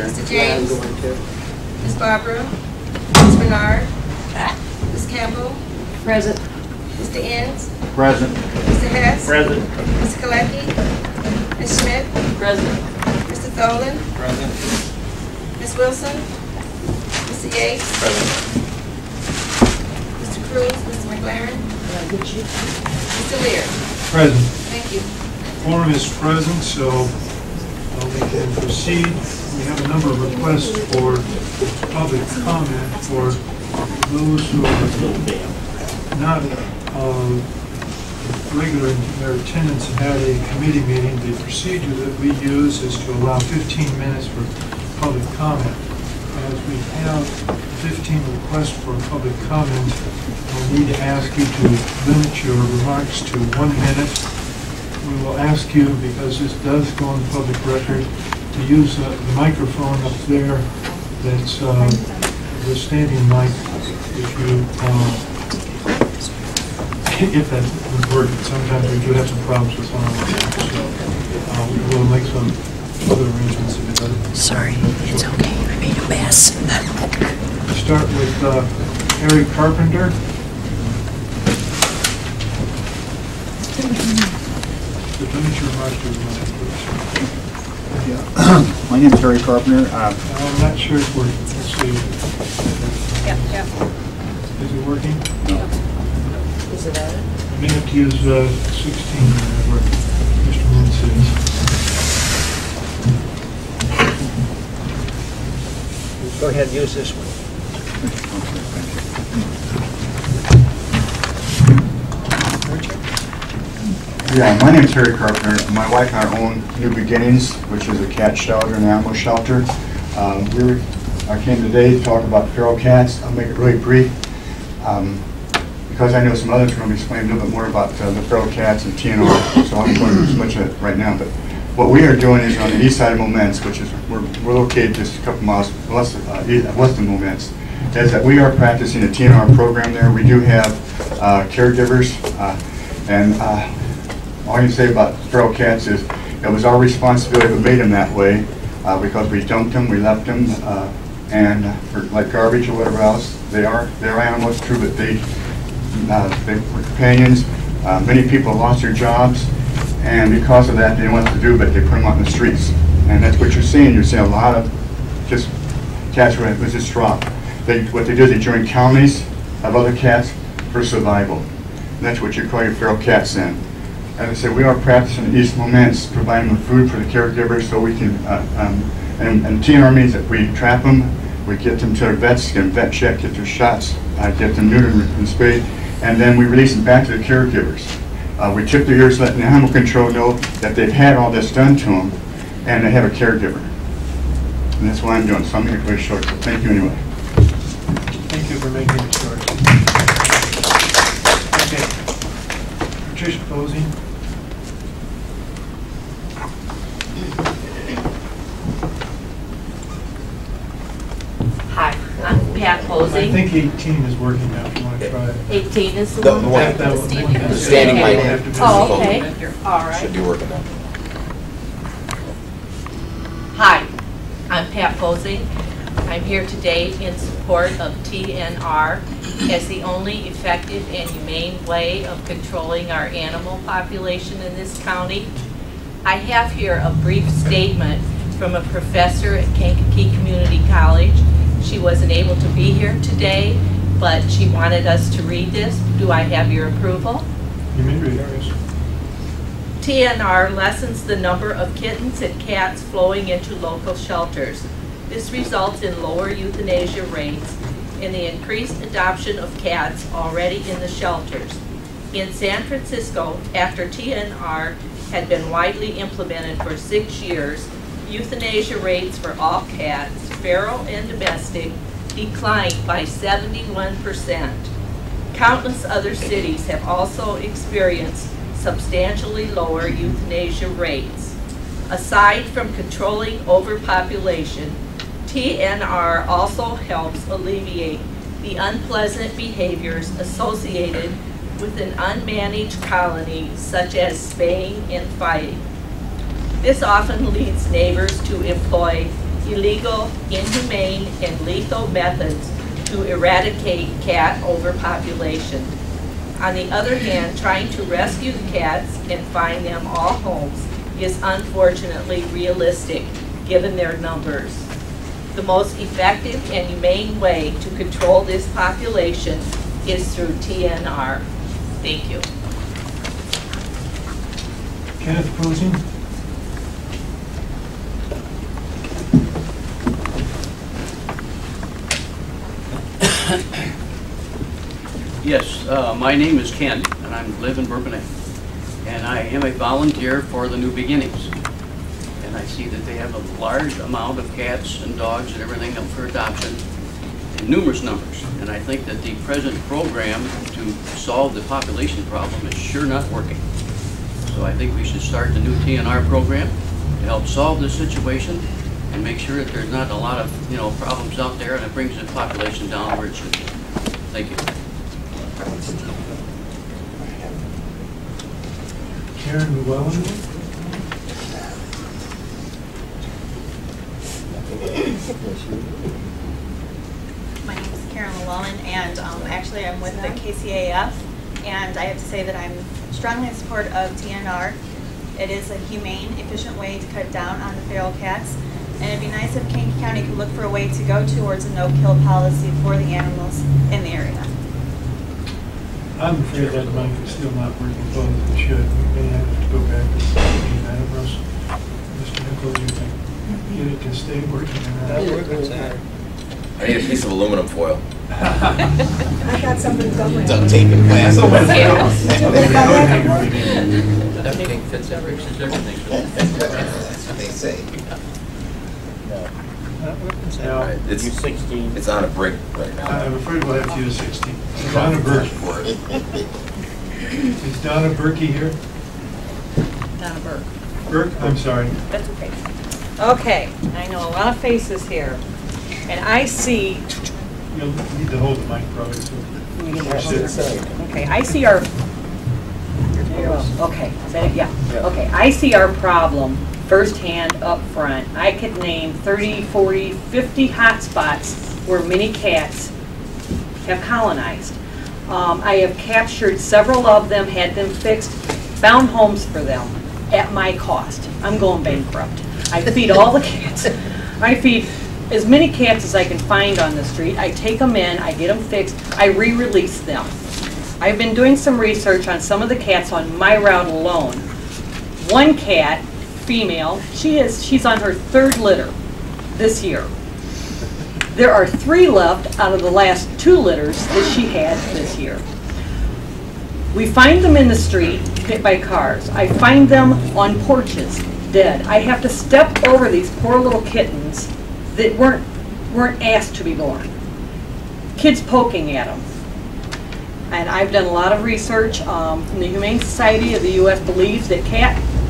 Mr. James. Ms. Barbara. Ms. Bernard. Ms. Campbell. Present. Mr. Innes. Present. Mr. Hess. Present. Mr. Kankakee. Ms. Schmidt. Present. Mr. Tholen. Present. Ms. Wilson. Mr. Yates. Present. Mr. Cruz. Mr. McLaren. Mr. Lear. Present. Thank you. Quorum is present, so we can proceed. We have a number of requests for public comment for those who are not regular in their attendance at a committee meeting. The procedure that we use is to allow 15 minutes for public comment. As we have 15 requests for public comment, I need to ask you to limit your remarks to 1 minute. We will ask you, because this does go on the public record, to use the microphone up there that's the standing mic. If that would work. Sometimes we do have some problems with some of them, so we'll make some other arrangements if it doesn't. Sorry, it's okay. I made a mess. Start with Harry Carpenter. Yeah. My name is Harry Carpenter. I'm not sure it's working. Let's see. Yep. Is it working? No. Is it added? I may have to use 16 where Mr. Moon says. Go ahead and use this one. Yeah, my name is Harry Carpenter. My wife and I own New Beginnings, which is a cat shelter and animal shelter. I came today to talk about feral cats. I'll make it really brief. Because I know some others are going to be explaining a little bit more about the feral cats and TNR, so I'm going to do as much of it right now. But what we are doing is on the east side of Momence, which is we're located just a couple miles west of Momence, is that we are practicing a TNR program there. We do have caregivers, and all I can say about feral cats is it was our responsibility to make them that way because we dumped them, we left them, and for like garbage or whatever else. They're animals, true, but they were companions. Many people lost their jobs, and because of that, they didn't know what to do, but they put them out in the streets. And that's what you're seeing. You're seeing a lot of just cats who was just dropped. What they do is they join counties of other cats for survival. And that's what you call your feral cats then. As I said, we are practicing East Momence, providing them food for the caregivers so we can, and TNR means that we trap them, we get them to their vets, get them vet checked, get their shots, get them neutered and spayed, and then we release them back to the caregivers. We tip their ears, letting the animal control know that they've had all this done to them, and they have a caregiver. And that's what I'm doing, so I'm going to make it very short, so thank you anyway. Thank you for making it short. Okay. Patricia Posey. Hi, I'm Pat Posey. I think 18 is working now, if you want to try it. 18 is the The one? the standing mic. Oh, okay. All right. Should be working now. Hi, I'm Pat Posey. I'm here today in support of TNR as the only effective and humane way of controlling our animal population in this county. I have here a brief statement from a professor at Kankakee Community College. She wasn't able to be here today, but she wanted us to read this. Do I have your approval? You may read ours. TNR lessens the number of kittens and cats flowing into local shelters. This results in lower euthanasia rates and the increased adoption of cats already in the shelters. In San Francisco, after TNR had been widely implemented for 6 years, euthanasia rates for all cats, feral and domestic, declined by 71%. Countless other cities have also experienced substantially lower euthanasia rates. Aside from controlling overpopulation, TNR also helps alleviate the unpleasant behaviors associated with an unmanaged colony, such as spaying and fighting. This often leads neighbors to employ illegal, inhumane, and lethal methods to eradicate cat overpopulation. On the other hand, trying to rescue the cats and find them all homes is unfortunately realistic given their numbers. The most effective and humane way to control this population is through TNR. Thank you. Kenneth Posey? Yes, my name is Ken, and I live in Bourbonnais. And I am a volunteer for the New Beginnings. And I see that they have a large amount of cats and dogs and everything up for adoption in numerous numbers. And I think that the present program to solve the population problem is sure not working. So I think we should start the new TNR program to help solve this situation and make sure that there's not a lot of problems out there, and it brings the population down where it should be. Thank you. Karen Llewellyn? My name is Karen Llewellyn, and actually I'm with the KCAF, and I have to say that I'm strongly in support of TNR. It is a humane, efficient way to cut down on the feral cats, and it'd be nice if Kankakee County could look for a way to go towards a no-kill policy for the animals in the area. I'm afraid that mic is still not working as well as it should. We may have to go back to that of us. Mr. Nichols, you can get it to stay working or not? I need a piece of aluminum foil. I got something going. Duct tape and glass. Everything fits everything. That's what they say. Now, It's on a brick right now. I'm afraid we'll have to use 16. Donna Berkey for it. Is Donna Berkey here? Donna Burke. Burke, I'm sorry. That's okay. Okay, I know a lot of faces here, and I see. You'll need to hold the mic probably. Okay, I see our. Okay, is that it? Yeah. Okay, I see our problem firsthand up front. I could name 30, 40, 50 hot spots where many cats have colonized. I have captured several of them, had them fixed, found homes for them at my cost. I'm going bankrupt. I feed all the cats. I feed as many cats as I can find on the street. I take them in, I get them fixed, I re-release them. I've been doing some research on some of the cats on my route alone. One cat, female, she's on her 3rd litter this year. There are 3 left out of the last 2 litters that she had this year. We find them in the street, hit by cars. I find them on porches, dead. I have to step over these poor little kittens that weren't asked to be born. Kids poking at them. And I've done a lot of research from the Humane Society of the U.S. believes that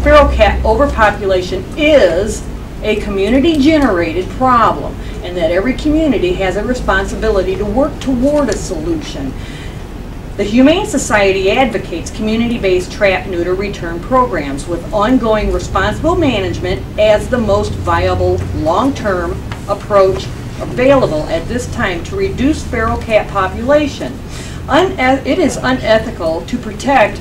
feral cat overpopulation is a community-generated problem, and that every community has a responsibility to work toward a solution. The Humane Society advocates community-based trap, neuter, return programs with ongoing responsible management as the most viable long-term approach available at this time to reduce feral cat population. It is unethical to protect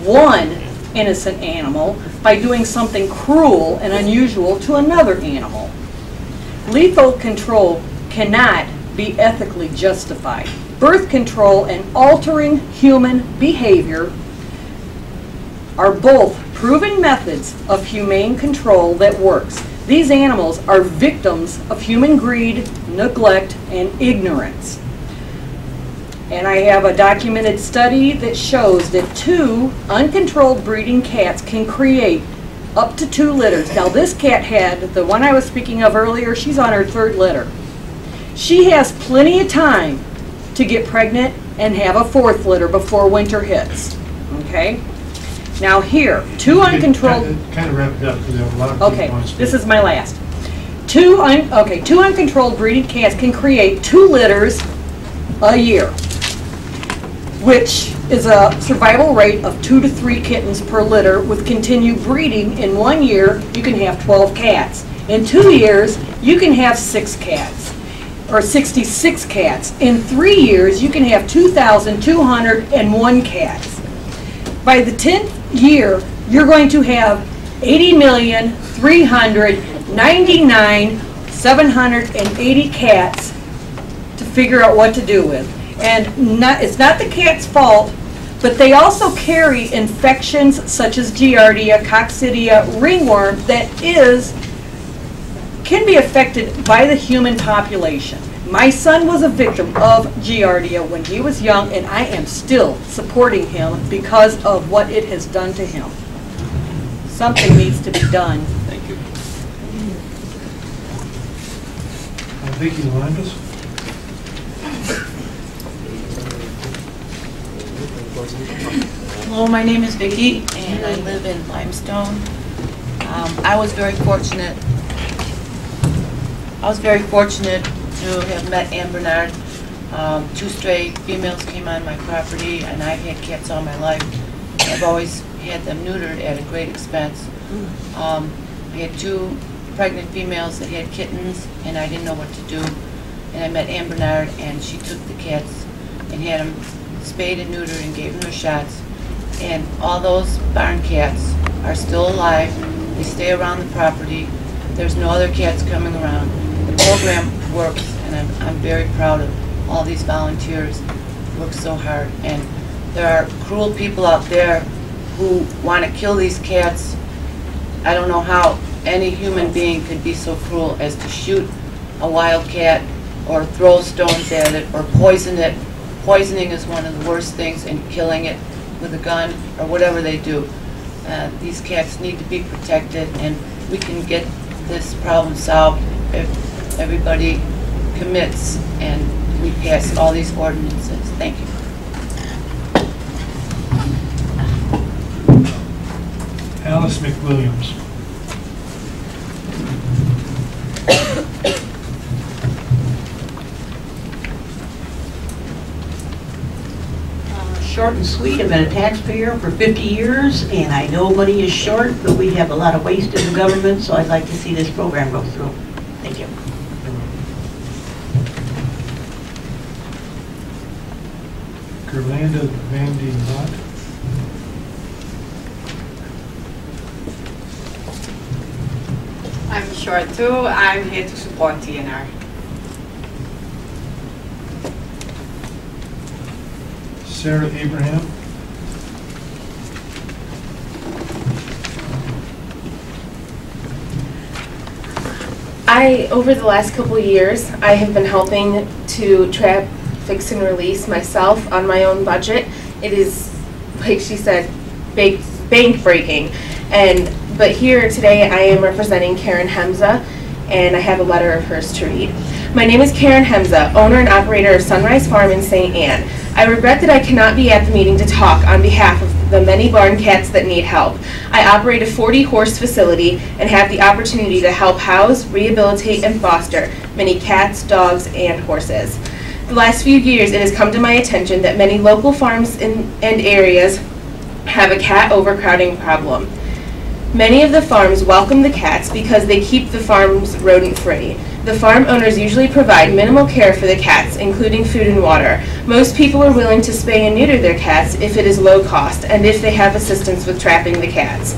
one innocent animal by doing something cruel and unusual to another animal. Lethal control cannot be ethically justified. Birth control and altering human behavior are both proven methods of humane control that works. These animals are victims of human greed, neglect, and ignorance. And I have a documented study that shows that 2 uncontrolled breeding cats can create up to 2 litters. Now this cat had, the one I was speaking of earlier, she's on her 3rd litter. She has plenty of time to get pregnant and have a 4th litter before winter hits. Okay? Now here, 2 uncontrolled... Kind of wrap it up because there are a lot of people Okay, on stage. this is my last. 2 uncontrolled breeding cats can create 2 litters a year, which is a survival rate of 2 to 3 kittens per litter. With continued breeding, in 1 year, you can have 12 cats. In 2 years, you can have 6 cats, or 66 cats. In 3 years, you can have 2,201 cats. By the 10th year, you're going to have 80,399,780 cats to figure out what to do with. And it's not the cat's fault, but they also carry infections such as Giardia, Coccidia, ringworm that can be affected by the human population. My son was a victim of Giardia when he was young, and I am still supporting him because of what it has done to him. Something needs to be done. Thank you. Vicki Landis? Hello, my name is Vicki, and I live in Limestone. I was very fortunate to have met Ann Bernard. 2 stray females came on my property, and I've had cats all my life. I've always had them neutered at a great expense. I had 2 pregnant females that had kittens, and I didn't know what to do. And I met Ann Bernard, and she took the cats and had them spayed and neutered and gave them their shots. And all those barn cats are still alive. They stay around the property. There's no other cats coming around. The program works, and I'm very proud of all these volunteers who work so hard. And there are cruel people out there who want to kill these cats. I don't know how any human being could be so cruel as to shoot a wild cat or throw stones at it or poison it. Poisoning is one of the worst things, and killing it with a gun or whatever they do. These cats need to be protected, and we can get this problem solved if everybody commits and we pass all these ordinances. Thank you. Alice McWilliams. Short and sweet. I've been a taxpayer for 50 years, and I know money is short, but we have a lot of waste in the government, so I'd like to see this program go through. Thank you. Gerlanda Van de Bott. I'm short too. I'm here to support TNR. Sarah Abraham. Over the last couple of years, I have been helping to trap, fix, and release myself on my own budget. It is, like she said, bank breaking. But here today I am representing Karen Hemza, and I have a letter of hers to read. My name is Karen Hemza, owner and operator of Sunrise Farm in St. Anne. I regret that I cannot be at the meeting to talk on behalf of the many barn cats that need help. I operate a 40-horse facility and have the opportunity to help house, rehabilitate, and foster many cats, dogs, and horses. The last few years, it has come to my attention that many local farms and areas have a cat overcrowding problem. Many of the farms welcome the cats because they keep the farms rodent-free. The farm owners usually provide minimal care for the cats, including food and water. Most people are willing to spay and neuter their cats if it is low cost and if they have assistance with trapping the cats.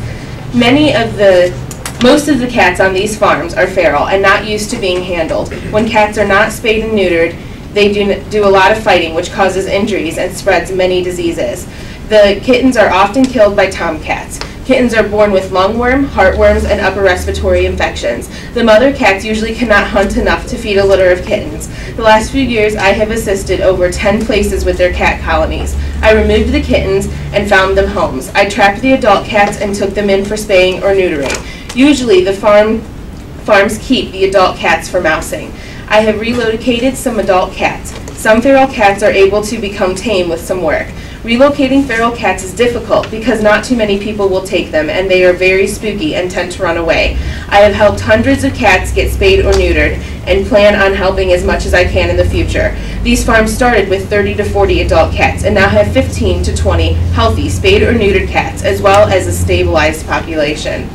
Most of the cats on these farms are feral and not used to being handled. When cats are not spayed and neutered, they do a lot of fighting, which causes injuries and spreads many diseases. The kittens are often killed by tomcats. Kittens are born with lungworm, heartworms, and upper respiratory infections. The mother cats usually cannot hunt enough to feed a litter of kittens. The last few years, I have assisted over 10 places with their cat colonies. I removed the kittens and found them homes. I trapped the adult cats and took them in for spaying or neutering. Usually, the farms keep the adult cats for mousing. I have relocated some adult cats. Some feral cats are able to become tame with some work. Relocating feral cats is difficult because not too many people will take them, and they are very spooky and tend to run away. I have helped hundreds of cats get spayed or neutered and plan on helping as much as I can in the future. These farms started with 30 to 40 adult cats and now have 15 to 20 healthy spayed or neutered cats, as well as a stabilized population.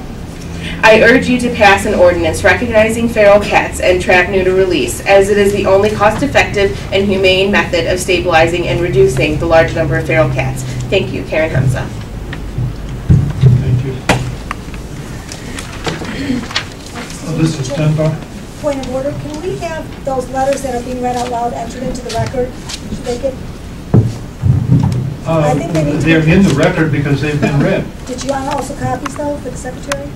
I urge you to pass an ordinance recognizing feral cats and trap, neuter, release, as it is the only cost-effective and humane method of stabilizing and reducing the large number of feral cats. Thank you, Karen Hamza. Thank you. This is Dunbar. Point of order, can we have those letters that are being read out loud entered into the record? Should they get, I think they need to They're in the record because they've been read. Did you want also copies though for the secretary?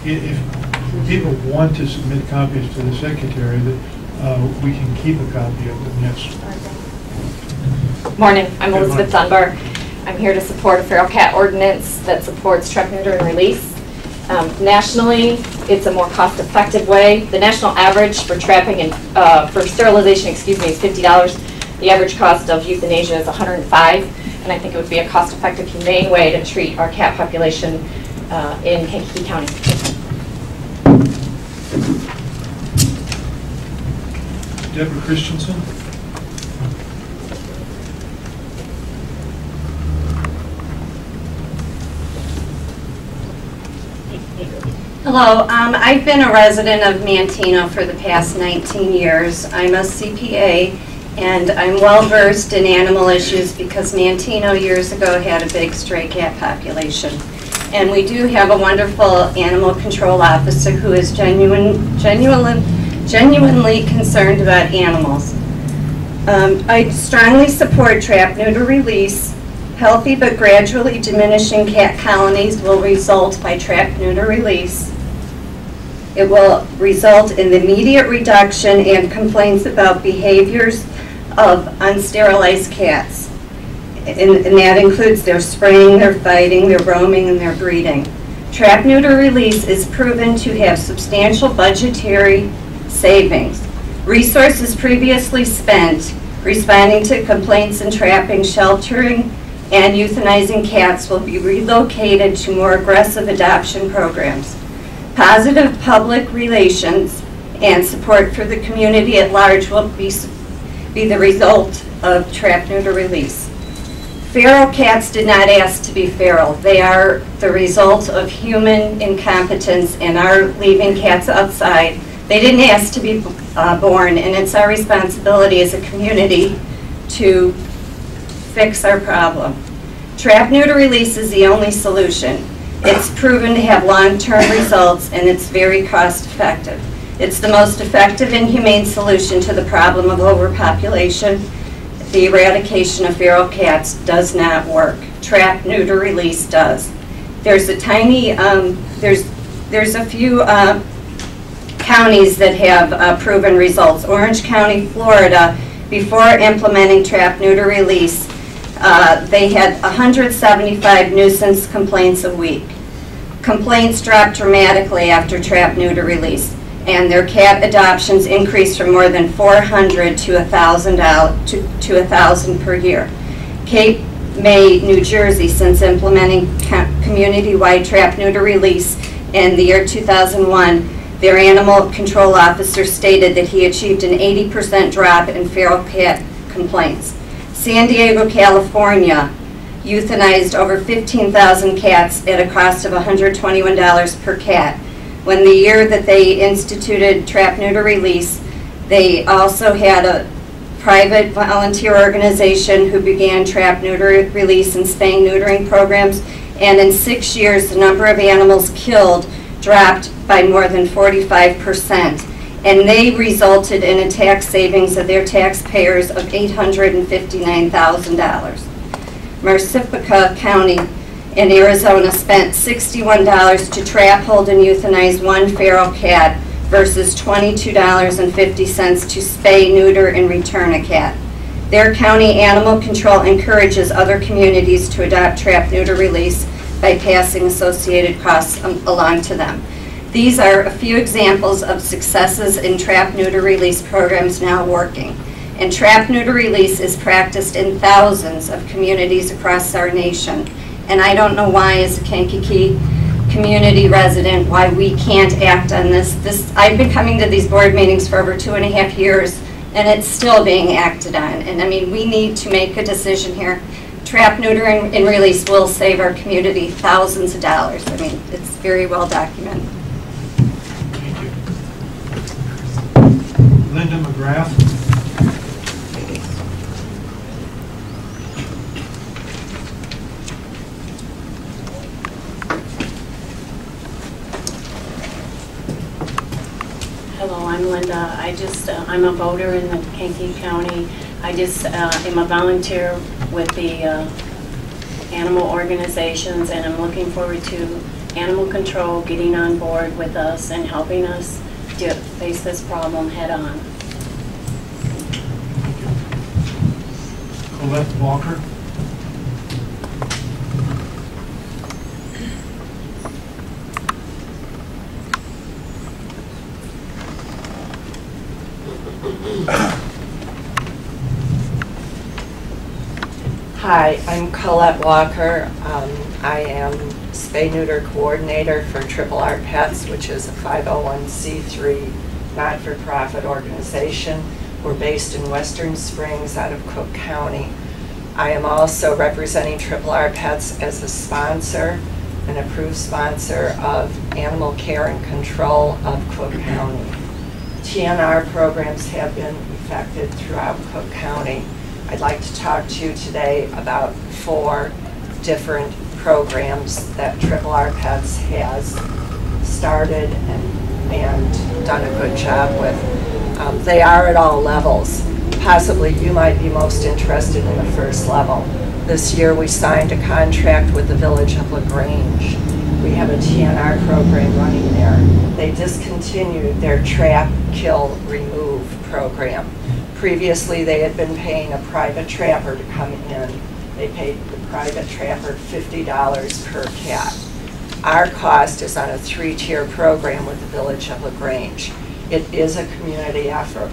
If people want to submit copies to the secretary, we can keep a copy of them, yes. Morning, I'm Good Elizabeth Dunbar. I'm here to support a feral cat ordinance that supports trap, neuter, and release. Nationally, it's a more cost-effective way. The national average for trapping and for sterilization, is $50. The average cost of euthanasia is $105, and I think it would be a cost-effective, humane way to treat our cat population in Kankakee County. Deborah Christensen. Hello, I've been a resident of Manteno for the past 19 years. I'm a CPA and I'm well versed in animal issues because Manteno years ago had a big stray cat population. And we do have a wonderful animal control officer who is genuinely concerned about animals. I strongly support trap, neuter, release. Healthy but gradually diminishing cat colonies will result by trap, neuter, release. It will result in the immediate reduction and complaints about behaviors of unsterilized cats. And that includes their spraying, their fighting, their roaming, and their breeding. Trap, neuter, release is proven to have substantial budgetary savings. Resources previously spent responding to complaints and trapping, sheltering, and euthanizing cats will be relocated to more aggressive adoption programs. Positive public relations and support for the community at large will be the result of trap, neuter, release. Feral cats did not ask to be feral. They are the result of human incompetence and our leaving cats outside. They didn't ask to be born, and it's our responsibility as a community to fix our problem. Trap, neuter, release is the only solution. It's proven to have long-term results, and it's very cost-effective. It's the most effective and humane solution to the problem of overpopulation. The eradication of feral cats does not work. Trap, neuter, release does. There's a tiny, there's a few counties that have proven results. Orange County, Florida, before implementing trap, neuter, release, they had 175 nuisance complaints a week. Complaints dropped dramatically after trap, neuter, release, and their cat adoptions increased from more than 400 to 1,000 per year. Cape May, New Jersey, since implementing community-wide trap, neuter, release in the year 2001, their animal control officer stated that he achieved an 80% drop in feral cat complaints. San Diego, California, euthanized over 15,000 cats at a cost of $121 per cat. When the year that they instituted trap, neuter, release, they also had a private volunteer organization who began trap, neuter, release, and spaying, neutering programs. And in 6 years, the number of animals killed dropped by more than 45%. And they resulted in a tax savings of their taxpayers of $859,000. Maricopa County in Arizona spent $61 to trap, hold, and euthanize one feral cat versus $22.50 to spay, neuter, and return a cat. Their county animal control encourages other communities to adopt trap, neuter, release by passing associated costs along to them. These are a few examples of successes in trap, neuter, release programs now working. And trap, neuter, release is practiced in thousands of communities across our nation. And I don't know why, as a Kankakee community resident, why we can't act on this. I've been coming to these board meetings for over 2.5 years, and it's still being acted on. And I mean, we need to make a decision here. trap, neuter, and release will save our community thousands of dollars. I mean, it's very well documented. Thank you. Linda McGrath. Hello, I'm Linda. I'm a voter in the Kankakee County. I just am a volunteer with the animal organizations, and I'm looking forward to animal control getting on board with us and helping us to face this problem head on. Colette Walker. Hi, I'm Colette Walker. I am spay-neuter coordinator for Triple R Pets, which is a 501c3 not-for-profit organization. We're based in Western Springs out of Cook County. I am also representing Triple R Pets as a sponsor, an approved sponsor of animal care and control of Cook County. TNR programs have been effected throughout Cook County. I'd like to talk to you today about 4 different programs that Triple R Pets has started and done a good job with. They are at all levels. Possibly you might be most interested in the first level. This year we signed a contract with the Village of LaGrange. We have a TNR program running there. They discontinued their trap, kill, remove program. Previously, they had been paying a private trapper to come in. They paid the private trapper $50 per cat. Our cost is on a 3-tier program with the Village of LaGrange. It is a community effort.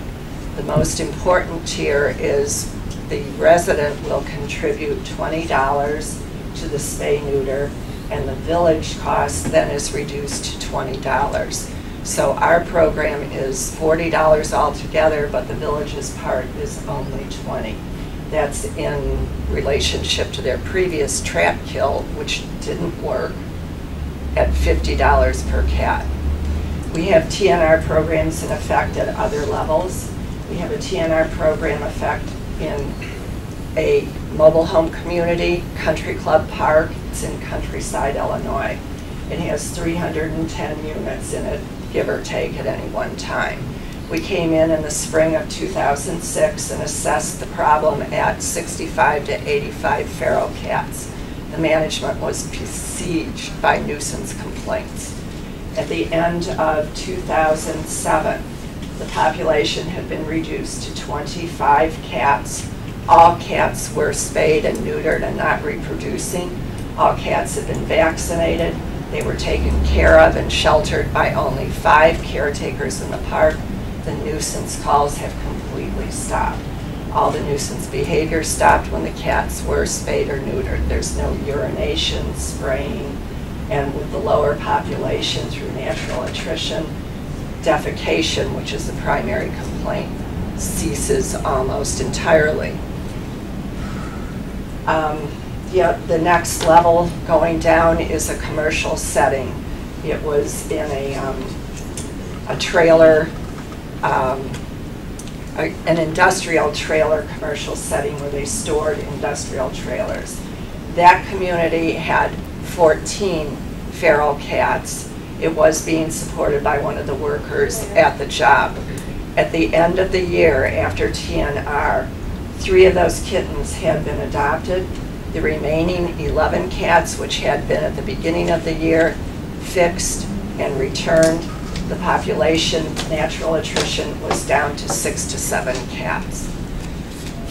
The most important tier is the resident will contribute $20 to the spay-neuter, and the village cost then is reduced to $20. So our program is $40 altogether, but the village's part is only $20. That's in relationship to their previous trap kill, which didn't work, at $50 per cat. We have TNR programs in effect at other levels. We have a TNR program effect in a mobile home community, Country Club Park. It's in Countryside, Illinois. It has 310 units in it, give or take, at any one time. We came in the spring of 2006 and assessed the problem at 65 to 85 feral cats. The management was besieged by nuisance complaints. At the end of 2007, the population had been reduced to 25 cats. All cats were spayed and neutered and not reproducing. All cats had been vaccinated. They were taken care of and sheltered by only 5 caretakers in the park. The nuisance calls have completely stopped. All the nuisance behavior stopped when the cats were spayed or neutered. There's no urination, spraying, and with the lower population through natural attrition, defecation, which is the primary complaint, ceases almost entirely. The next level going down is a commercial setting. It was in a trailer, an industrial trailer commercial setting where they stored industrial trailers. That community had 14 feral cats. It was being supported by one of the workers at the job. At the end of the year, after TNR, 3 of those kittens had been adopted. The remaining 11 cats, which had been at the beginning of the year, fixed and returned. The population, natural attrition, was down to 6 to 7 cats.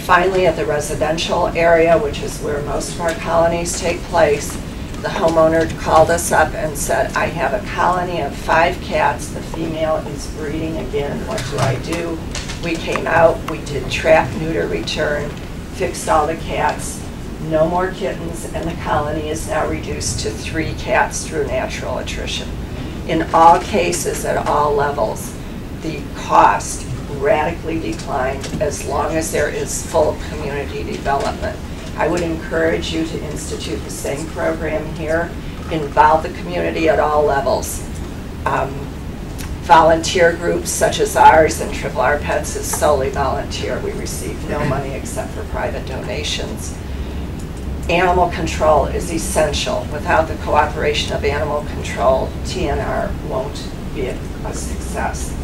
Finally, at the residential area, which is where most of our colonies take place, the homeowner called us up and said, I have a colony of 5 cats. The female is breeding again. What do I do? We came out, we did trap, neuter, return, fixed all the cats. No more kittens, and the colony is now reduced to 3 cats through natural attrition. In all cases, at all levels, the cost radically declined as long as there is full community development. I would encourage you to institute the same program here. Involve the community at all levels. Volunteer groups such as ours and Triple R Pets is solely volunteer. We receive no money except for private donations. Animal control is essential. Without the cooperation of animal control, TNR won't be a success.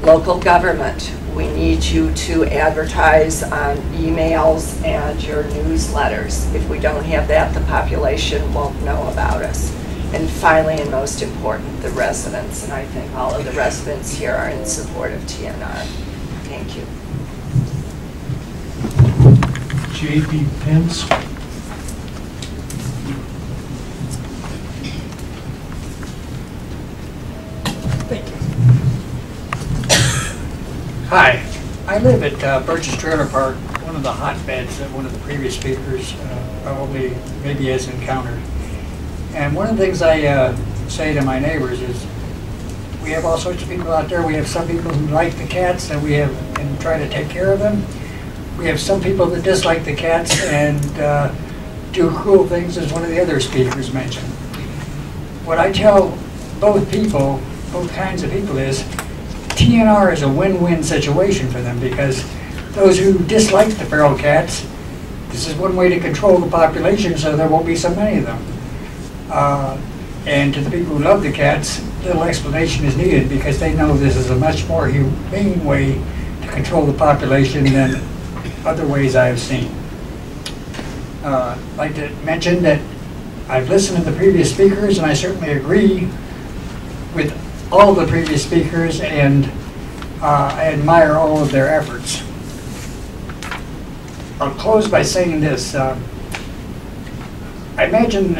Local government, we need you to advertise on emails and your newsletters. If we don't have that, the population won't know about us. And finally, and most important, the residents. And I think all of the residents here are in support of TNR. Thank you. J.P. Pence. Thank you. Hi, I live at Burgess Trailer Park, one of the hotbeds that one of the previous speakers probably maybe has encountered. And one of the things I say to my neighbors is, we have all sorts of people out there. We have some people who like the cats and and try to take care of them. We have some people that dislike the cats and do cruel things, as one of the other speakers mentioned. What I tell both kinds of people is, TNR is a win-win situation for them, because those who dislike the feral cats, this is one way to control the population so there won't be so many of them. And to the people who love the cats, little explanation is needed, because they know this is a much more humane way to control the population than other ways I have seen. I'd like to mention that I've listened to the previous speakers, and I certainly agree with all the previous speakers, and I admire all of their efforts. I'll close by saying this. I imagine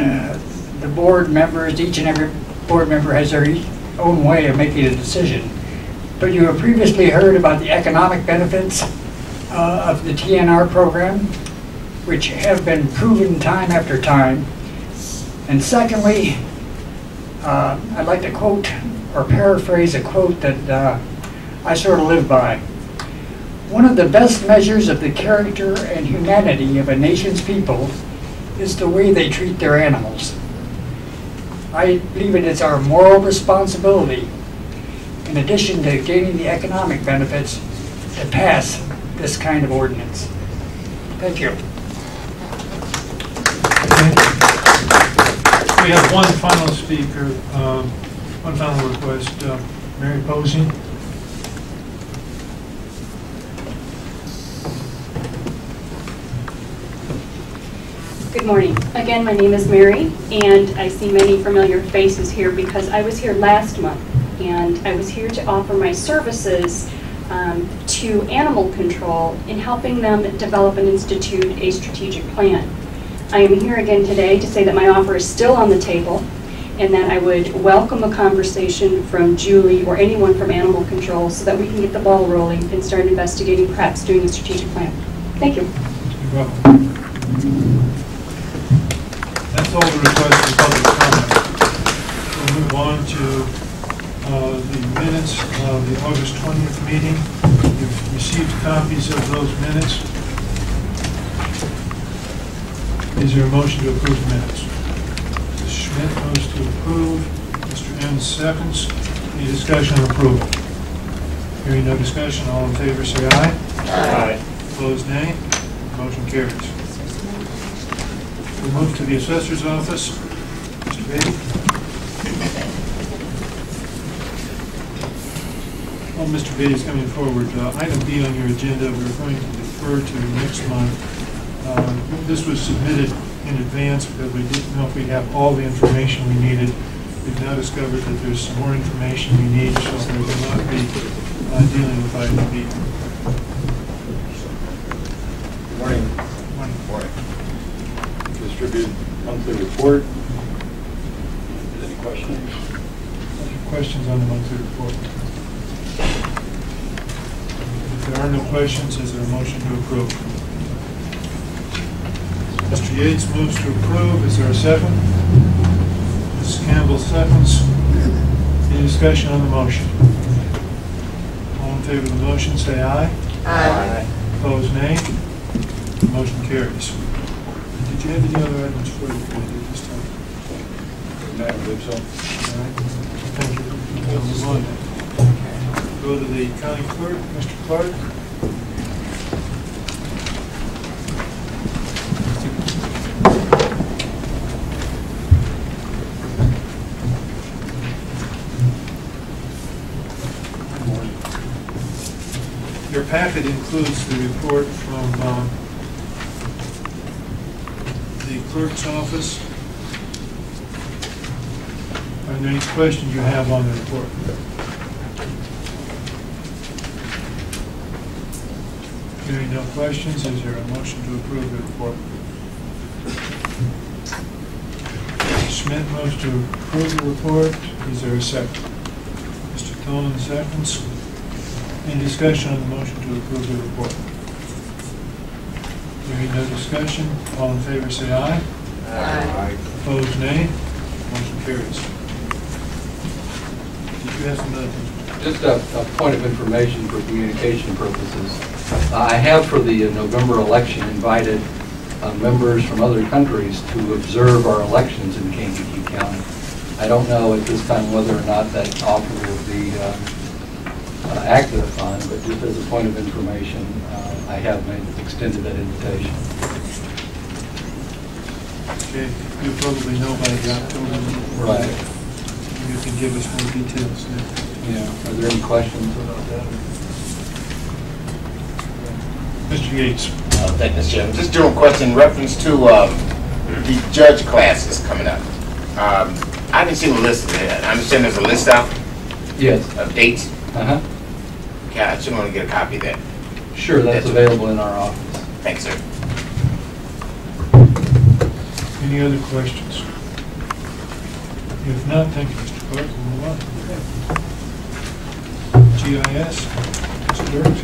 the board members, each and every board member has their own way of making a decision. But you have previously heard about the economic benefits of the TNR program, which have been proven time after time. And secondly, I'd like to quote or paraphrase a quote that I sort of live by. One of the best measures of the character and humanity of a nation's people is the way they treat their animals. I believe it is our moral responsibility, in addition to gaining the economic benefits, to pass this kind of ordinance. Thank you. We have one final speaker, one final request. Mary Posey. Good morning. Again, my name is Mary, and I see many familiar faces here because I was here last month, and I was here to offer my services to animal control in helping them develop and institute a strategic plan. I am here again today to say that my offer is still on the table, and that I would welcome a conversation from Julie or anyone from animal control so that we can get the ball rolling and start investigating perhaps doing a strategic plan. Thank you. You're welcome. That's all the requests for public comment. We'll move on to the minutes of the August 20th meeting. You've received copies of those minutes. Is there a motion to approve the minutes? Mr. Schmidt moves to approve. Mr. Enns seconds. Any discussion on approval? Hearing no discussion, all in favor say aye. Aye. Opposed, nay. Motion carries. We'll move to the assessor's office. Mr. Beatty. While Mr. Beatty is coming forward, item B on your agenda, we're going to defer to next month. This was submitted in advance because we didn't know if we have all the information we needed. We've now discovered that there's some more information we need, so we will not be dealing with item B. Good morning. Good morning. Distribute monthly report. Any questions? Any questions on the monthly report? If there are no questions, is there a motion to approve? Mr. Yates moves to approve. Is there a second? Mrs. Campbell seconds. Any discussion on the motion? All in favor of the motion say aye. Aye. Opposed, nay. Motion carries. Did you have any other items for the committee this time? No, I don't believe so. All right. Thank you. We'll move on then. Go to the county clerk, Mr. Clark. Your packet includes the report from the clerk's office. Are there any questions you have on the report? Hearing no questions, is there a motion to approve the report? Mr. Schmidt moves to approve the report. Is there a second? Mr. Tolan seconds. Any discussion on the motion to approve the report? Hearing no discussion, all in favor say aye. Aye. Opposed, nay. Motion carries. Did you have some other things? Just a point of information for communication purposes. I have for the November election invited members from other countries to observe our elections in Kankakee County. I don't know at this time whether or not that offer will be acted upon, but just as a point of information, I have extended that invitation. Okay, you probably know by the October. Right. You can give us more details now. Yeah. Are there any questions about that? Mr. Yates. Thank you, Mr. Chairman. Just a general question in reference to the judge classes coming up. I haven't seen a list of it. I understand there's a list out. Yes. Of dates. Uh-huh. Okay, I just want to get a copy of that. Sure, that's available in our office. Thanks, sir. Any other questions? If not, thank you, Mr. Clerk. We'll move on. GIS, Mr. Dirks.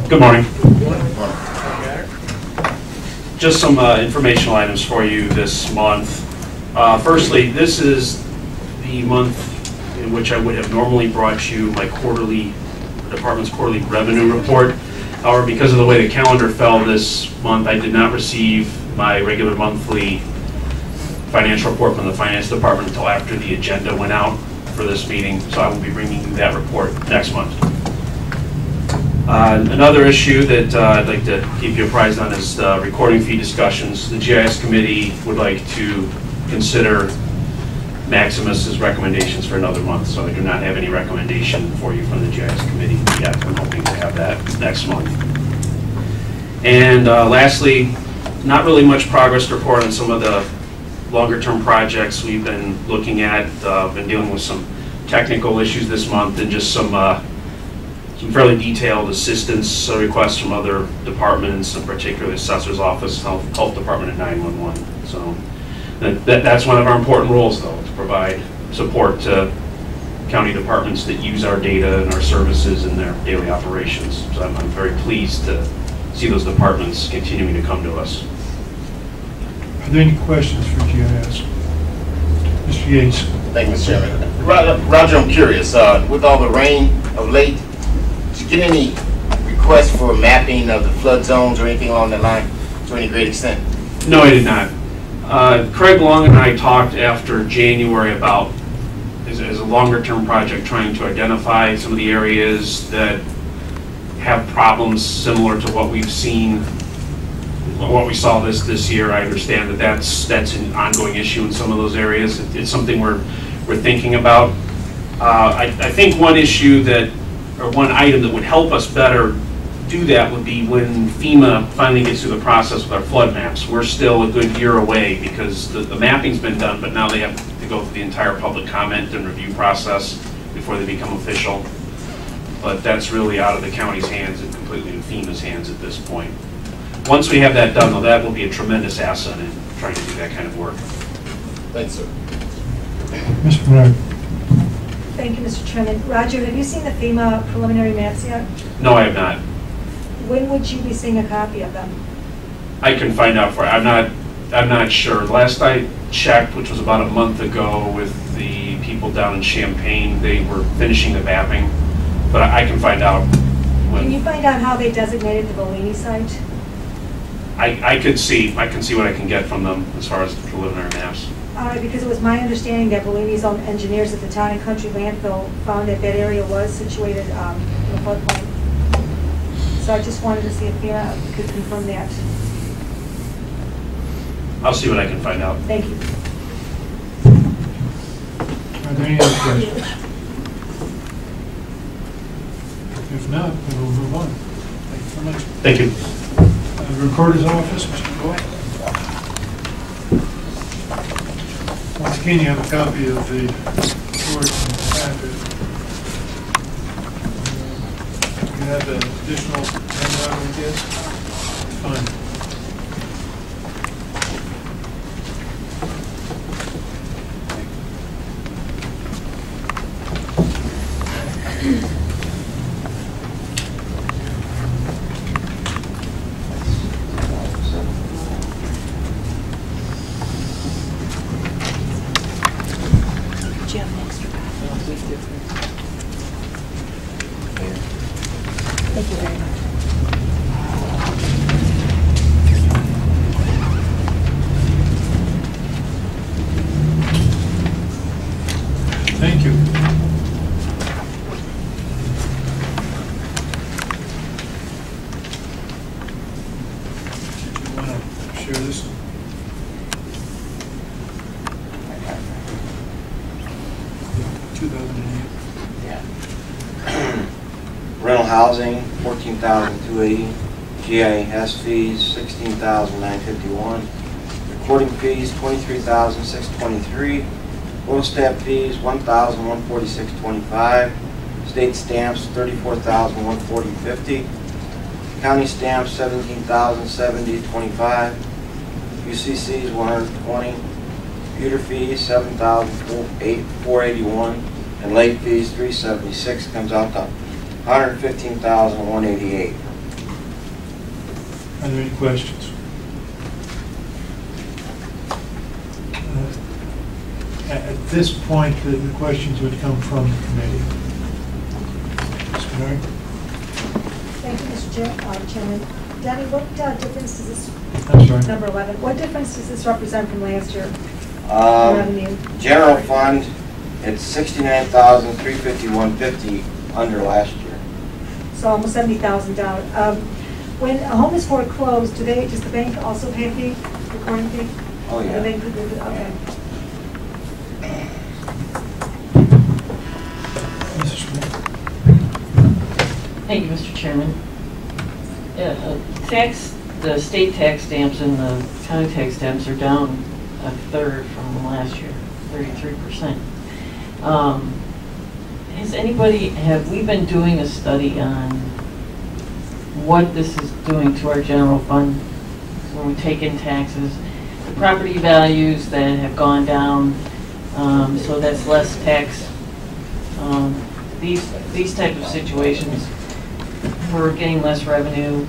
Good morning. Just some informational items for you this month. Firstly, this is the month in which I would have normally brought you my department's quarterly revenue report. However, because of the way the calendar fell this month, I did not receive my regular monthly financial report from the finance department until after the agenda went out for this meeting, so I will be bringing you that report next month. Another issue that I'd like to keep you apprised on is recording fee discussions. The GIS committee would like to consider Maximus's recommendations for another month, so I do not have any recommendation for you from the GIS committee yet. I'm hoping to have that next month. And lastly, not really much progress to report on some of the longer-term projects we've been looking at. Been dealing with some technical issues this month and just some fairly detailed assistance requests from other departments, in particular the assessor's office, health department, and 911. So that's one of our important roles, though, to provide support to county departments that use our data and our services in their daily operations. So I'm very pleased to see those departments continuing to come to us. Are there any questions for GIS? Mr. Yates. Thank you, Mr. Chairman. Roger, I'm curious, with all the rain of late, did you get any requests for mapping of the flood zones or anything along that line to any great extent? No, I did not. Craig Long and I talked after January about, as a longer-term project, trying to identify some of the areas that have problems similar to what we've seen, what we saw this year. I understand that that's an ongoing issue in some of those areas. It's something we're thinking about. I think one issue or one item that would help us better do that would be when FEMA finally gets through the process with our flood maps. We're still a good year away because the mapping's been done, but now they have to go through the entire public comment and review process before they become official. But that's really out of the county's hands and completely in FEMA's hands at this point. Once we have that done, though, that will be a tremendous asset in trying to do that kind of work. Thanks, sir. Mr. Bernard. Thank you, Mr. Chairman. Roger, have you seen the FEMA preliminary maps yet? No, I have not. When would you be seeing a copy of them? I can find out for you. I'm not I'm not sure. Last I checked, which was about a month ago with the people down in Champaign, they were finishing the mapping, but I can find out. Can you find out how they designated the Bellini site? I can see what I can get from them as far as preliminary maps. All right, because it was my understanding that Bellini's own engineers at the Town and Country landfill found that that area was situated in a floodplain. So I just wanted to see if Vera could confirm that. I'll see what I can find out. Thank you. Are there any other questions? If not, then we'll move on. Thank you very much. Thank you. Recorder's office, Mr. Boyd. Once again, you have a copy of the report and the packet. You have an additional handout, I guess? Fine. Thank you very much. Thank you. Did you want to share this? Rental housing, $14,280. GIS fees, $16,951. Recording fees, $23,623. Photostat fees, $1,146.25. State stamps, $34,140.50. County stamps, $17,070.25. UCCs, $120. Computer fees, $7,481. And late fees, $376. Comes out to $115,188. Are there any questions? At this point, the questions would come from the committee. Mr. Murray? Thank you, Mr. Chairman. Danny, what difference does this, I'm sorry. number 11, what difference does this represent from last year? Revenue. General fund, it's $69,351.50 under last year. So almost $70,000. When a home is foreclosed, does the bank also pay a fee, recording fee? Oh, yeah. The bank could do it, okay. Thank you, Mr. Chairman. The state tax stamps and the county tax stamps are down a third from last year, 33%. Have we been doing a study on what this is doing to our general fund when we take in taxes? The property values that have gone down, so that's less tax. These type of situations, we're getting less revenue.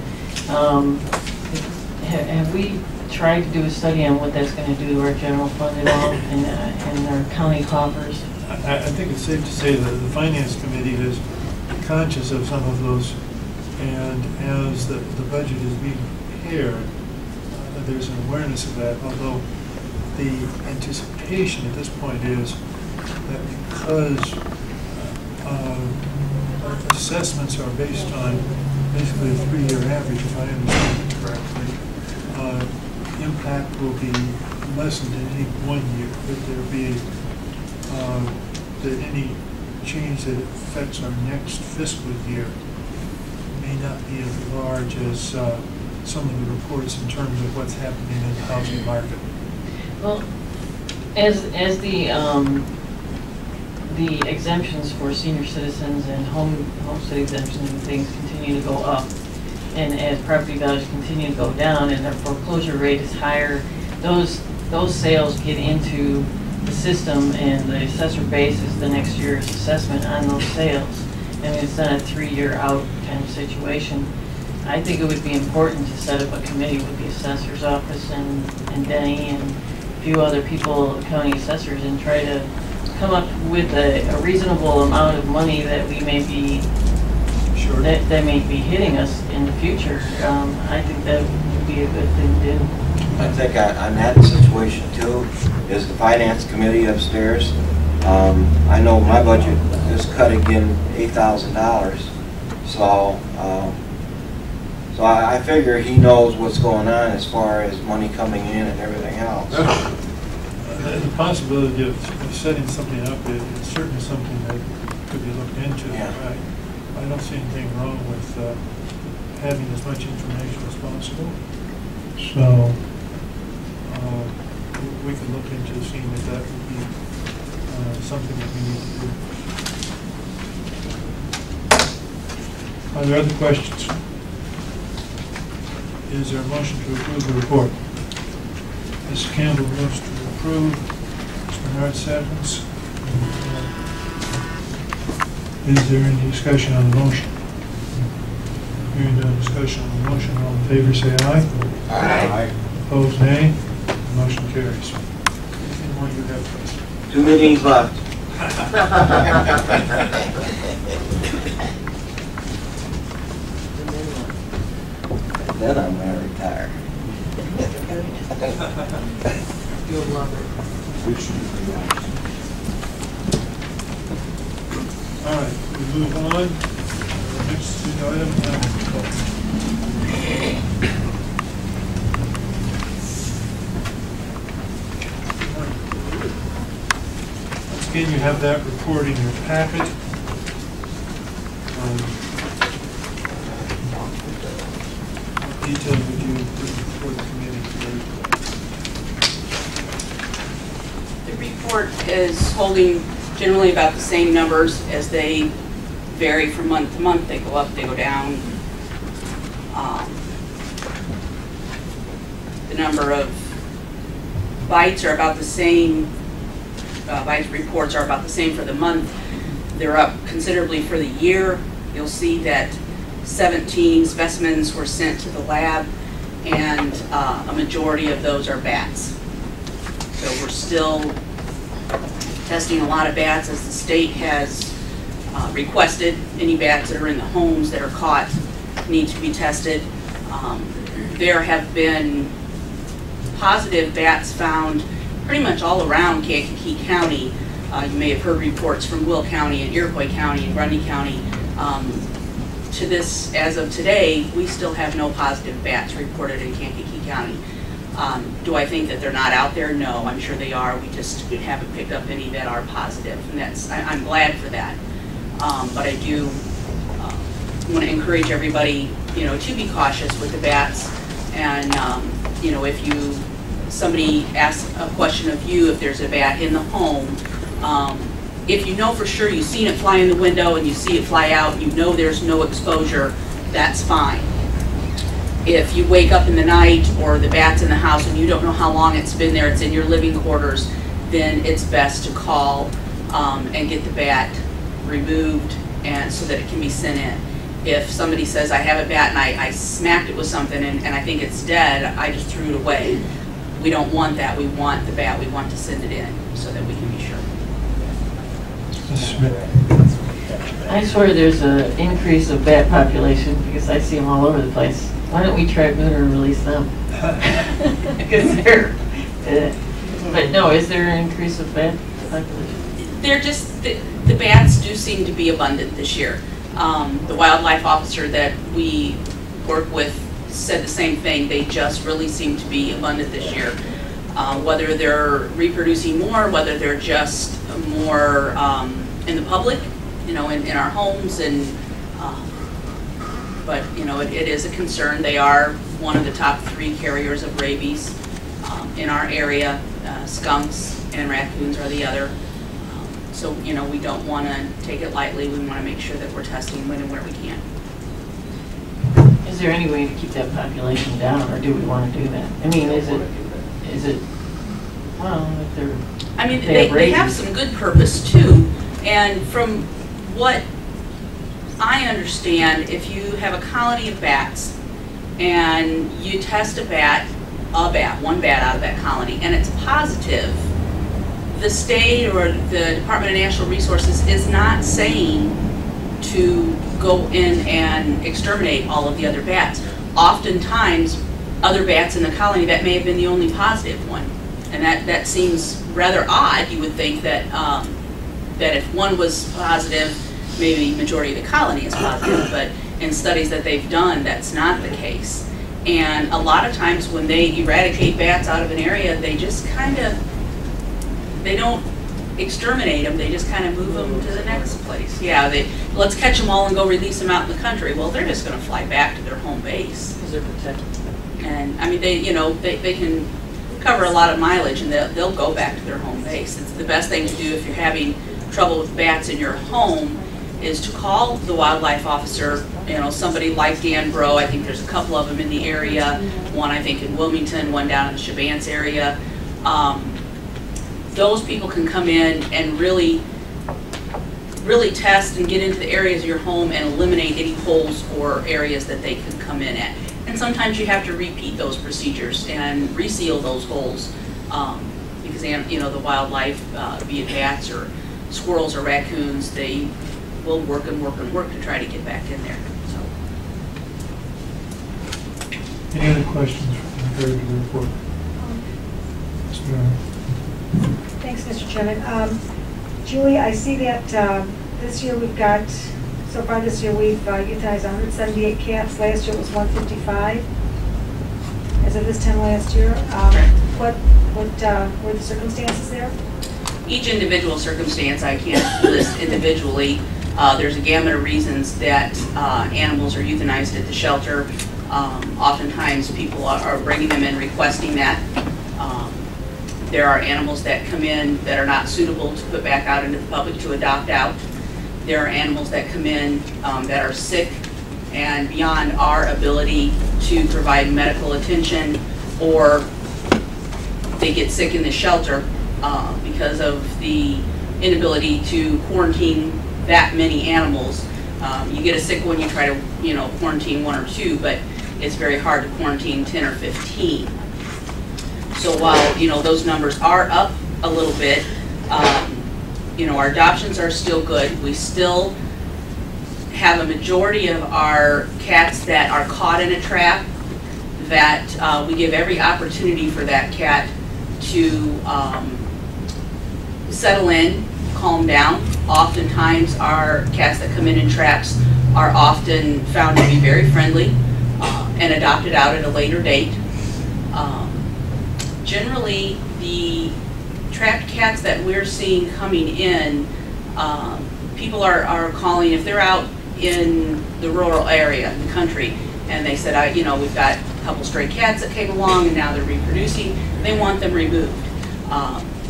Have we tried to do a study on what that's going to do to our general fund at all and our county coffers? I think it's safe to say that the Finance Committee is conscious of some of those, and as the budget is being prepared, there's an awareness of that, although the anticipation at this point is that because assessments are based on basically a 3-year average, if I understand it correctly, impact will be lessened in any 1 year, but there'll be that any change that affects our next fiscal year may not be as large as some of the reports in terms of what's happening in the housing market. Well, as the exemptions for senior citizens and homestead exemptions and things continue to go up, and as property values continue to go down and the foreclosure rate is higher, those sales get into the system, and the assessor bases the next year's assessment on those sales. I mean, it's not a 3-year out kind of situation. I think it would be important to set up a committee with the assessor's office and Denny and a few other people, county assessors, and try to come up with a reasonable amount of money that we may be, that may be hitting us in the future. I think that would be a good thing to do. I think on that situation too, is the finance committee upstairs. I know my budget is cut again $8,000, so so I figure he knows what's going on as far as money coming in and everything else. The possibility of setting something up is certainly something that could be looked into. Yeah. I don't see anything wrong with having as much information as possible. So we could look into seeing if that would be something that we need to do. Are there other questions? Is there a motion to approve the report? Ms. Campbell moves to approve. Mr. Bernard seconds. Is there any discussion on the motion? Hearing no discussion on the motion, all in favor say aye. Aye. Opposed, nay. The motion carries. Anything more you have for us? 2 meetings left. Then I'm going to retire. You'll love it. All right, we move on. Next item. Once again, you have that report in your packet. What details would you bring before the committee today? The report is holding generally about the same numbers as they vary from month to month. They go up, they go down. The number of bites are about the same. Bites reports are about the same for the month. They're up considerably for the year. You'll see that 17 specimens were sent to the lab, and a majority of those are bats. So we're still testing a lot of bats, as the state has requested. Any bats that are in the homes that are caught need to be tested. There have been positive bats found pretty much all around Kankakee County. You may have heard reports from Will County and Iroquois County and Grundy County. To this, as of today, we still have no positive bats reported in Kankakee County. Do I think that they're not out there? No, I'm sure they are. We just haven't picked up any that are positive, and I'm glad for that. But I do want to encourage everybody, to be cautious with the bats. And if somebody asks a question of you, if there's a bat in the home, if you know for sure you've seen it fly in the window and you see it fly out, you know there's no exposure, that's fine. If you wake up in the night or the bat's in the house and you don't know how long it's been there, it's in your living quarters, then it's best to call and get the bat removed and so that it can be sent in. If somebody says, I have a bat and I smacked it with something and I think it's dead, I just threw it away. We don't want that. We want the bat. We want to send it in so that we can be sure. I swear there's an increase of bat population because I see them all over the place. Why don't we trap, neuter, and release them? Because they're, but no, is there an increase of bat population? They're just, the bats do seem to be abundant this year. The wildlife officer that we work with said the same thing. They just really seem to be abundant this year. Whether they're reproducing more, whether they're just more in the public, in our homes, and but it is a concern. They are one of the top 3 carriers of rabies in our area. Skunks and raccoons are the other. So we don't want to take it lightly. We want to make sure that we're testing when and where we can. Is there any way to keep that population down, or do we want to do that? I mean, is it, well, if they're, I mean, they have some good purpose too, and from what I understand, if you have a colony of bats and you test one bat out of that colony, and it's positive, the state or the Department of Natural Resources is not saying to go in and exterminate all of the other bats. Oftentimes, other bats in the colony, that may have been the only positive one. And that seems rather odd. You would think that that if one was positive, maybe majority of the colony is positive, but in studies that they've done, that's not the case. And a lot of times when they eradicate bats out of an area, they just kind of, they don't exterminate them, they just kind of move them to the next place. Yeah, let's catch them all and go release them out in the country. Well, they're just going to fly back to their home base. Because they're protected. And I mean, they can cover a lot of mileage and they'll go back to their home base. It's the best thing to do if you're having trouble with bats in your home is to call the wildlife officer, somebody like Dan Bro. I think there's a couple of them in the area, one I think in Wilmington, one down in the Shabance area. Those people can come in and really test and get into the areas of your home and eliminate any holes or areas that they can come in at. And sometimes you have to repeat those procedures and reseal those holes because the wildlife, be it bats or squirrels or raccoons, they will work and work and work to try to get back in there. So. Any other questions regarding the report? Mr. Mayor. Thanks, Mr. Chairman. Julie, I see that this year we've got, so far this year we've euthanized 178 cats. Last year it was 155. As of this time last year, what were the circumstances there? Each individual circumstance I can't list individually. There's a gamut of reasons that animals are euthanized at the shelter. Oftentimes people are bringing them in requesting that. There are animals that come in that are not suitable to put back out into the public to adopt out. There are animals that come in that are sick and beyond our ability to provide medical attention, or they get sick in the shelter because of the inability to quarantine that many animals. You get a sick one, you try to quarantine 1 or 2, but it's very hard to quarantine 10 or 15. So while those numbers are up a little bit, our adoptions are still good. We still have a majority of our cats that are caught in a trap that we give every opportunity for that cat to settle in, calm down. Oftentimes our cats that come in traps are often found to be very friendly and adopted out at a later date. Generally, the trapped cats that we're seeing coming in, people are calling, if they're out in the rural area, in the country, and they said, we've got a couple stray cats that came along and now they're reproducing, they want them removed.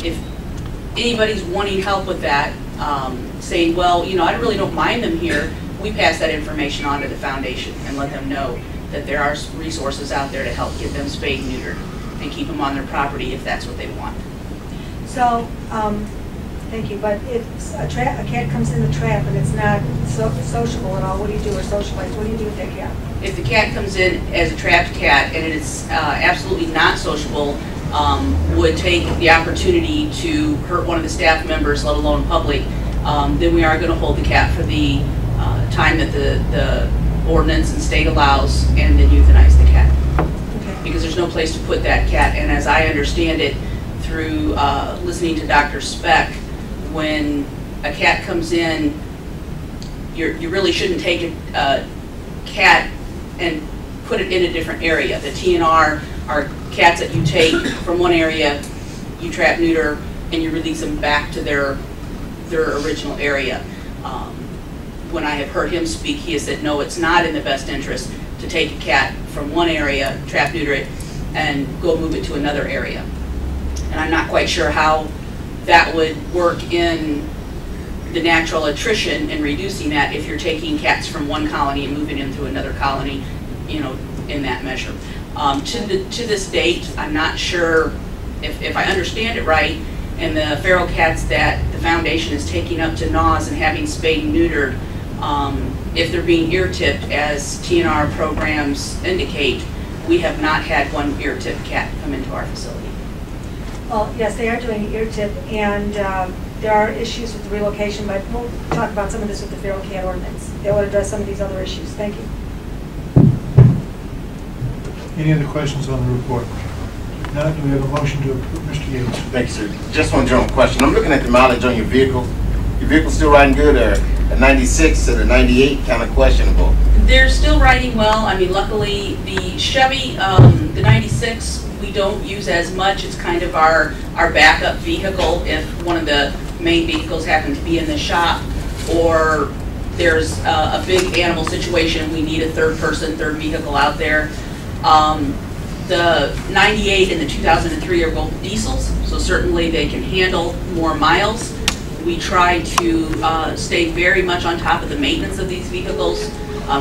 If anybody's wanting help with that, saying, well, I really don't mind them here, we pass that information on to the foundation and let them know that there are resources out there to help get them spayed and neutered and keep them on their property if that's what they want. So, thank you, but if a cat comes in the trap and it's not sociable at all, what do you do, or socialized? What do you do with that cat? If the cat comes in as a trapped cat and it is absolutely not sociable, would take the opportunity to hurt one of the staff members, let alone public, then we are going to hold the cat for the time that the ordinance and state allows, and then euthanize the cat. Okay. Because there's no place to put that cat, and as I understand it through listening to Dr. Speck, when a cat comes in, you really shouldn't take a cat and put it in a different area. The TNR are cats that you take from one area, you trap, neuter, and you release them back to their original area. When I have heard him speak, he has said, no, it's not in the best interest to take a cat from one area, trap, neuter it, and go move it to another area. And I'm not quite sure how that would work in the natural attrition and reducing that if you're taking cats from one colony and moving them to another colony, in that measure. To this date, I'm not sure if I understand it right, and the feral cats that the foundation is taking up to NAWS and having spayed and neutered, if they're being ear-tipped, as TNR programs indicate, we have not had one ear-tipped cat come into our facility. Well, yes, they are doing ear tip, and there are issues with the relocation, but we'll talk about some of this with the feral cat ordinance. They will address some of these other issues. Thank you. Any other questions on the report? If not, do we have a motion to approve? Mr. Yates. Thank you, sir. Just one general question. I'm looking at the mileage on your vehicle. Your vehicle still riding good, or a 96 or a 98 kind of questionable? They're still riding well. I mean, luckily, the Chevy, the 96, we don't use as much. It's kind of our backup vehicle if one of the main vehicles happen to be in the shop, or there's a big animal situation, we need a third vehicle out there. The 98 and the 2003 are both diesels, so certainly they can handle more miles. We try to stay very much on top of the maintenance of these vehicles,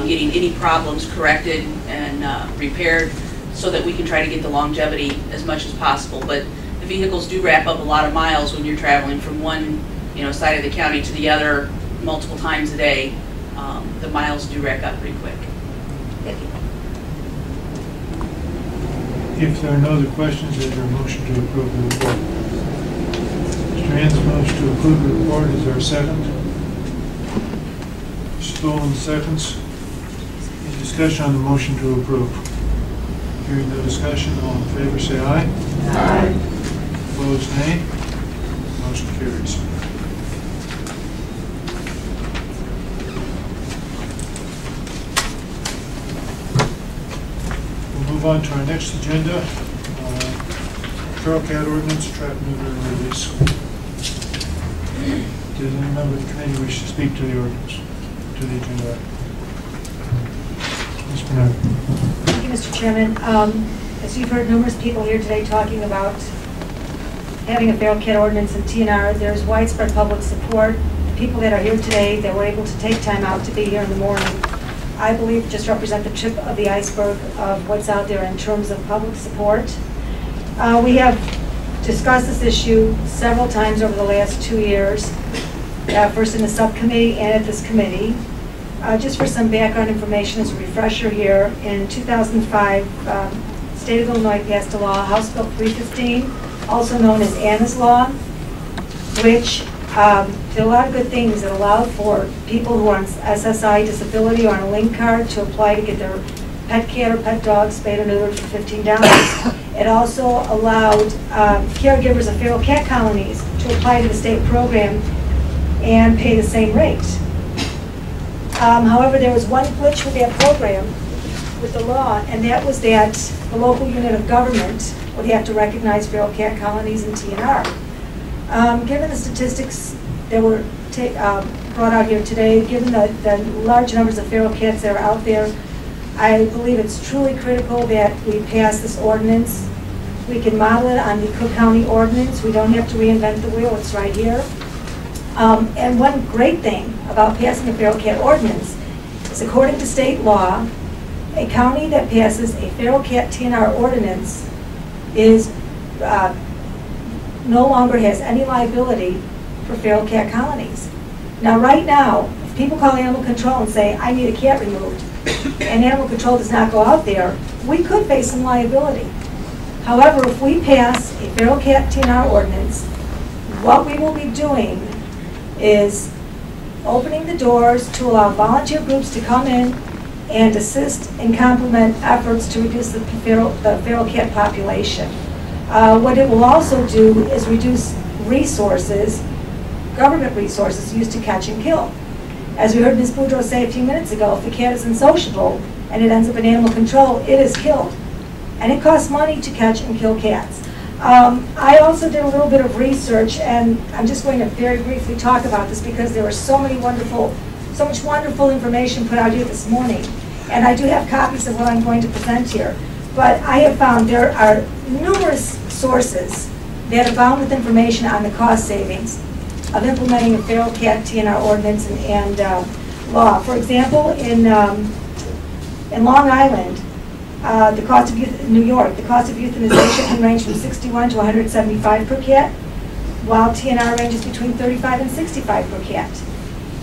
getting any problems corrected and repaired so that we can try to get the longevity as much as possible. But the vehicles do wrap up a lot of miles when you're traveling from one side of the county to the other multiple times a day. The miles do rack up pretty quick. Thank you. If there are no other questions, is there a motion to approve the report? Mr. Hans moves to approve the report. Is there a second? Stolen seconds. Any discussion on the motion to approve? Hearing no discussion, all in favor say aye. Aye. Opposed, nay. Motion carries. We'll move on to our next agenda. Feral cat ordinance, trap, neuter, and release. Does any member of the committee wish to speak to the ordinance, to the agenda? Ms. Bernard. Thank you, Mr. Chairman. As you've heard numerous people here today talking about having a feral cat ordinance in TNR, there's widespread public support. The people that are here today that were able to take time out to be here in the morning, I believe just represent the tip of the iceberg of what's out there in terms of public support. We have discussed this issue several times over the last 2 years, first in the subcommittee and at this committee. Just for some background information as a refresher here, in 2005, State of Illinois passed a law, House Bill 315, also known as Anna's Law, which did a lot of good things. It allowed for people who are on SSI disability or on a link card to apply to get their pet cat or pet dog spayed or neutered for $15. It also allowed caregivers of feral cat colonies to apply to the state program and pay the same rate. However, there was one glitch with that program, with the law, and that was that the local unit of government would have to recognize feral cat colonies in TNR. Given the statistics that were brought out here today, given the large numbers of feral cats that are out there, I believe it's truly critical that we pass this ordinance. We can model it on the Cook County ordinance. We don't have to reinvent the wheel, it's right here. And one great thing about passing a feral cat ordinance is, according to state law, a county that passes a feral cat TNR ordinance is no longer has any liability for feral cat colonies. Now, right now, if people call animal control and say, I need a cat removed, and animal control does not go out there, we could face some liability. However, if we pass a feral cat TNR ordinance, what we will be doing is opening the doors to allow volunteer groups to come in and assist and complement efforts to reduce the feral cat population. What it will also do is reduce resources, government resources, used to catch and kill. As we heard Ms. Boudreau say a few minutes ago, if the cat is unsociable and it ends up in animal control, it is killed. And it costs money to catch and kill cats. I also did a little bit of research, and I'm just going to very briefly talk about this because there was so much wonderful information put out here this morning. And I do have copies of what I'm going to present here. But I have found there are numerous sources that abound with information on the cost savings of implementing a feral cat TNR ordinance and law. For example, in Long Island, the cost of New York, the cost of euthanization can range from $61 to $175 per cat, while TNR ranges between $35 and $65 per cat.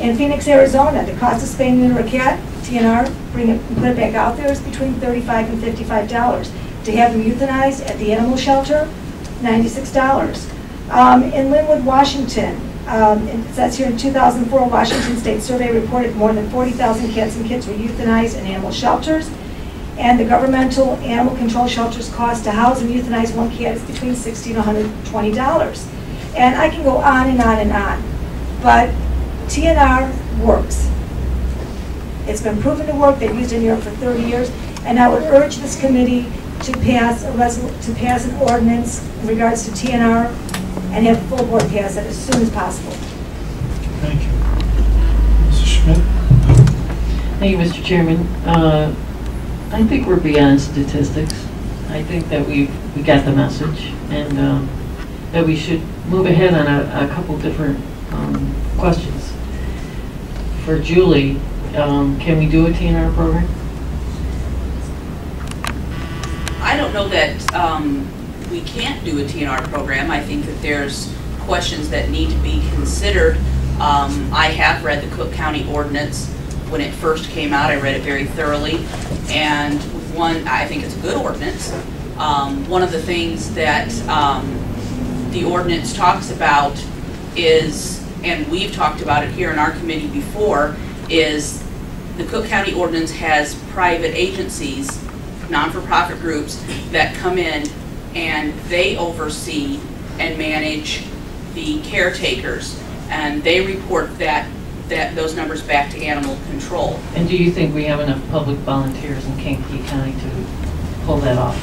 In Phoenix, Arizona, the cost of spaying and neuter a cat, TNR, bring it, put it back out there, is between $35 and $55. To have them euthanized at the animal shelter, $96. In Linwood, Washington, it says here in 2004, Washington State Survey reported more than 40,000 cats and kittens were euthanized in animal shelters. And the governmental animal control shelter's cost to house and euthanize one cat is between $60 and $120. And I can go on and on and on. But TNR works. It's been proven to work. They've used it in Europe for 30 years. And I would urge this committee to pass an ordinance in regards to TNR and have full board pass it as soon as possible. Thank you. Mrs. Schmidt? Thank you, Mr. Chairman. I think we're beyond statistics. I think that we got the message, and that we should move ahead on a couple different questions. For Julie, can we do a TNR program? I don't know that we can't do a TNR program. I think that there's questions that need to be considered. I have read the Cook County ordinance. When it first came out, I read it very thoroughly, and I think it's a good ordinance. One of the things that the ordinance talks about is, and we've talked about it here in our committee before, is the Cook County ordinance has private agencies, non-for-profit groups, that come in and they oversee and manage the caretakers, and they report those numbers back to animal control. And do you think we have enough public volunteers in Kankakee County to pull that off?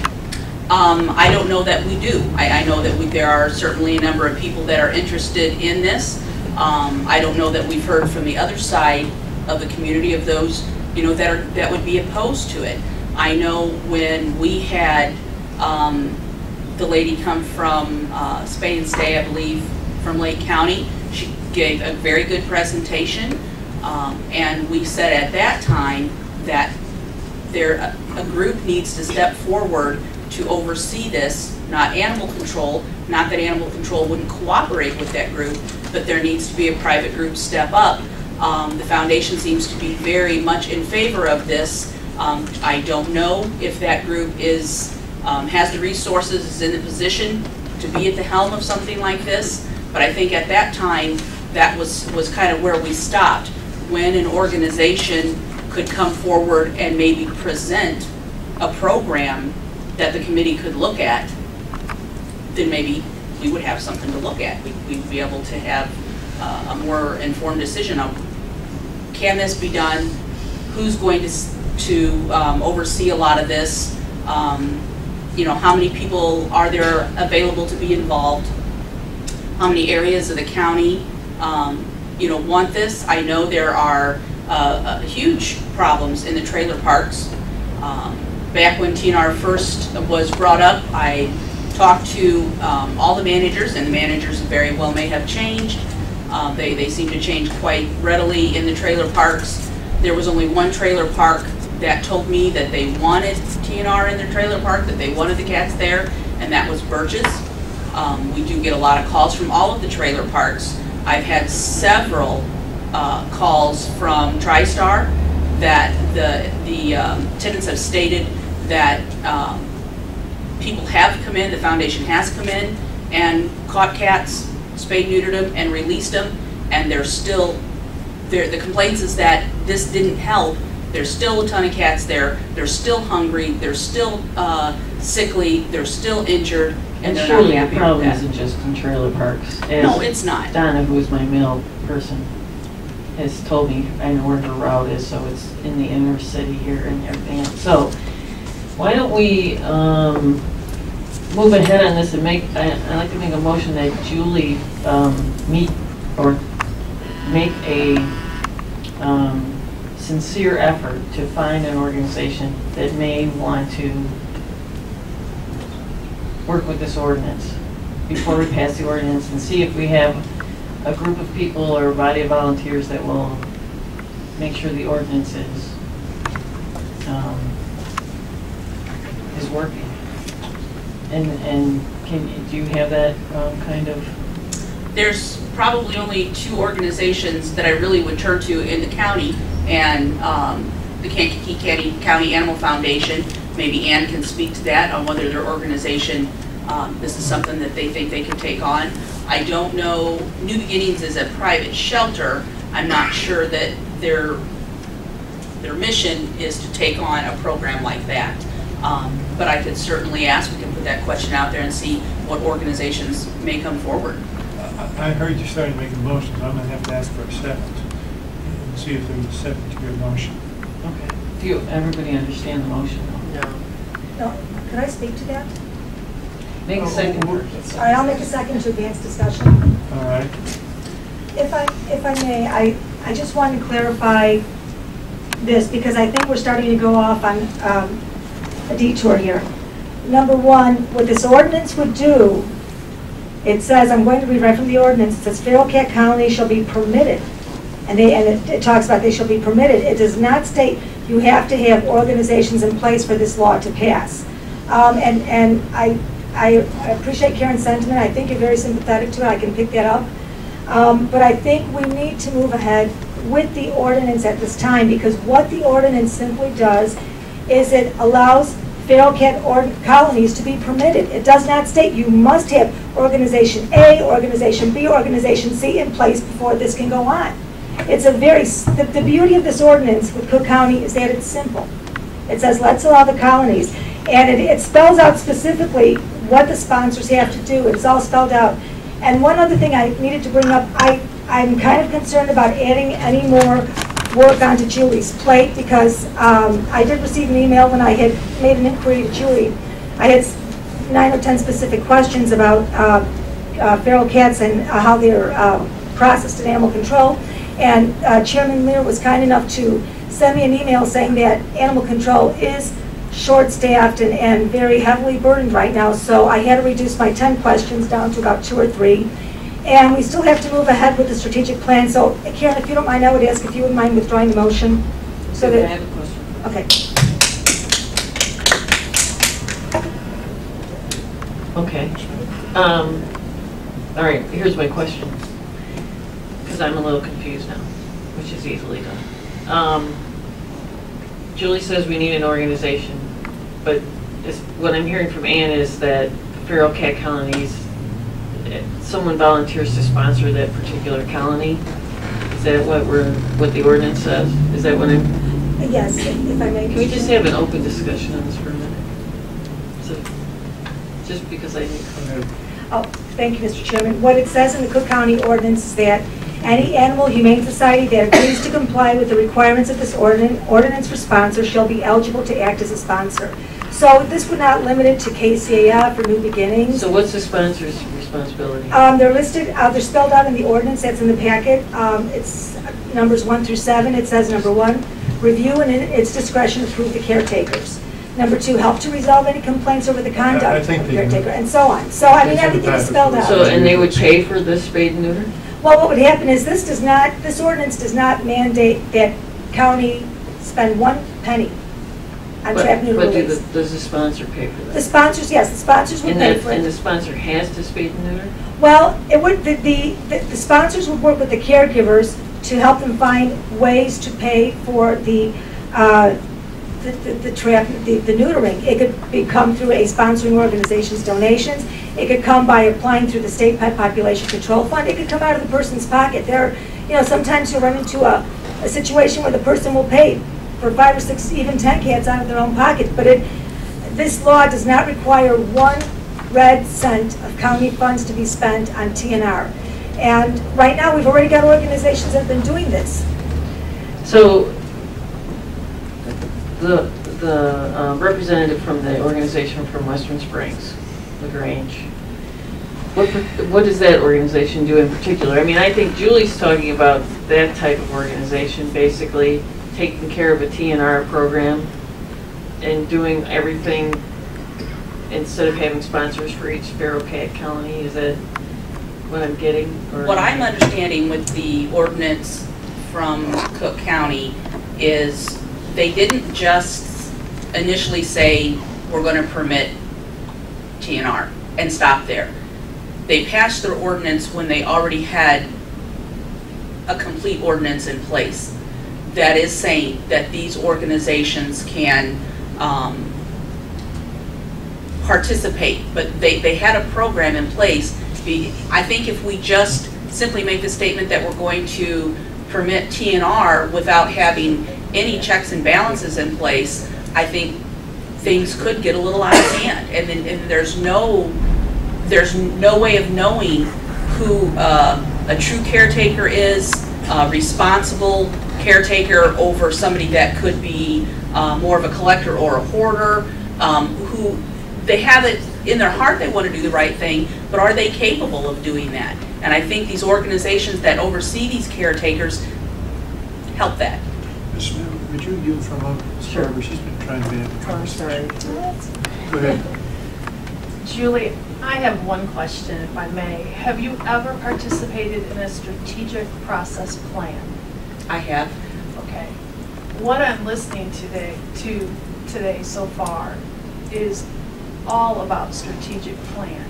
I don't know that we do. I know that there are certainly a number of people that are interested in this. I don't know that we've heard from the other side of the community of those, that would be opposed to it. I know when we had the lady come from Spay and Stay, I believe, from Lake County, she gave a very good presentation, and we said at that time that a group needs to step forward to oversee this, not animal control. Not that animal control wouldn't cooperate with that group, but there needs to be a private group step up. The foundation seems to be very much in favor of this. I don't know if that group has the resources, is in the position to be at the helm of something like this, but I think at that time that was kind of where we stopped. When an organization could come forward and maybe present a program that the committee could look at, then maybe we would have something to look at. We'd be able to have a more informed decision on, can this be done? Who's going to oversee a lot of this? How many people are there available to be involved? How many areas of the county want this? I know there are huge problems in the trailer parks. Back when TNR first was brought up, I talked to all the managers, and the managers very well may have changed. They seem to change quite readily in the trailer parks. There was only one trailer park that told me that they wanted TNR in their trailer park, that they wanted the cats there, and that was Birch's. We do get a lot of calls from all of the trailer parks. I've had several calls from TriStar that the tenants have stated that people have come in, the foundation has come in and caught cats, spayed, neutered them, and released them, and the complaints is that this didn't help. There's still a ton of cats there. They're still hungry. They're still sickly. They're still injured, and they're not surely the happy with problem that. isn't just in trailer parks. No, it's not. Donna, who is my mail person, has told me, I know where her route is, so it's in the inner city here and everything else. So why don't we move ahead on this and I'd like to make a motion that Julie make a sincere effort to find an organization that may want to work with this ordinance before we pass the ordinance, and see if we have a group of people or a body of volunteers that will make sure the ordinance is working. And do you have that kind of? There's probably only 2 organizations that I really would turn to in the county, and the Kankakee County Animal Foundation. Maybe Ann can speak to that on whether their organization, this is something that they think they can take on. I don't know, New Beginnings is a private shelter. I'm not sure that their mission is to take on a program like that. But I could certainly ask, we can put that question out there and see what organizations may come forward. I heard you starting making motions. I'm going to have to ask for a second and see if there's a second to your motion. Okay. Do everybody understand the motion? No, could I speak to that? Make a second first. All right, I'll make a second to advance discussion. All right. If I may, I just wanted to clarify this because I think we're starting to go off on a detour here. Number one, what this ordinance would do, it says, I'm going to read right from the ordinance, it says feral cat colonies shall be permitted. And it talks about they shall be permitted. It does not state you have to have organizations in place for this law to pass. And I appreciate Karen's sentiment. I think you're very sympathetic to it. I can pick that up. But I think we need to move ahead with the ordinance at this time, because what the ordinance simply does is it allows feral cat colonies to be permitted. It does not state you must have organization A, organization B, organization C in place before this can go on. It's the beauty of this ordinance with Cook County is that it's simple. It says let's allow the colonies, and it spells out specifically what the sponsors have to do. It's all spelled out. And one other thing I needed to bring up, I'm kind of concerned about adding any more work onto Julie's plate, because I did receive an email when I had made an inquiry to Julie. I had 9 or 10 specific questions about feral cats and how they're processed in animal control. And Chairman Lear was kind enough to send me an email saying that animal control is short-staffed and very heavily burdened right now. So I had to reduce my 10 questions down to about 2 or 3. And we still have to move ahead with the strategic plan. So Karen, if you don't mind, I would ask if you wouldn't mind withdrawing the motion. So that, I have a question. Okay. All right, here's my question, because I'm a little confused now, which is easily done. Julie says we need an organization, but what I'm hearing from Ann is that feral cat colonies, someone volunteers to sponsor that particular colony. Is that what the ordinance says? Is that what I'm? Yes, if I may. Can we just have an open discussion on this for a minute? So, just because I need. Oh, thank you, Mr. Chairman. What it says in the Cook County ordinance is that any animal humane society that agrees to comply with the requirements of this ordinance for sponsor shall be eligible to act as a sponsor. So this would not limit it to KCAF or New Beginnings. So what's the sponsor's responsibility? They're listed, they're spelled out in the ordinance that's in the packet. It's numbers 1 through 7. It says number 1, review and in its discretion approve the caretakers. Number 2, help to resolve any complaints over the conduct of the caretaker, and so on. So I mean, everything is spelled out. So, and they would pay for this spayed and neuter? Well, what would happen is this ordinance does not mandate that county spend 1 penny on trap neuter release. But does the sponsor pay for that? The sponsors, yes, the sponsors would pay for it. And the sponsor has to spay and neuter? Well, it would. The sponsors would work with the caregivers to help them find ways to pay for the neutering. It could come through a sponsoring organization's donations. It could come by applying through the state pet population control fund. It could come out of the person's pocket. Sometimes you'll run into a situation where the person will pay for 5 or 6, even 10 cats out of their own pocket. But this law does not require 1 red cent of county funds to be spent on TNR. And right now, we've already got organizations that have been doing this. So the representative from the organization from Western Springs, LaGrange, what does that organization do in particular? I mean, I think Julie's talking about that type of organization, basically taking care of a TNR program and doing everything instead of having sponsors for each feral cat colony. Is that what I'm getting? Or what I'm understanding with the ordinance from Cook County is they didn't just initially say we're going to permit TNR and stop there. they passed their ordinance when they already had a complete ordinance in place that is saying that these organizations can participate, but they had a program in place. I think if we just simply make the statement that we're going to permit TNR without having any checks and balances in place, I think things could get a little out of hand, and there's no way of knowing who a true caretaker is, responsible caretaker over somebody that could be more of a collector or a hoarder, who they have it in their heart they want to do the right thing, but are they capable of doing that? And I think these organizations that oversee these caretakers help that. Ms. Smith, would you yield for a moment? Sure. She's been trying to be in the conversation. Go ahead. Julie, I have one question, if I may. Have you ever participated in a strategic process plan? I have. Okay. What I'm listening to today so far is all about strategic plan.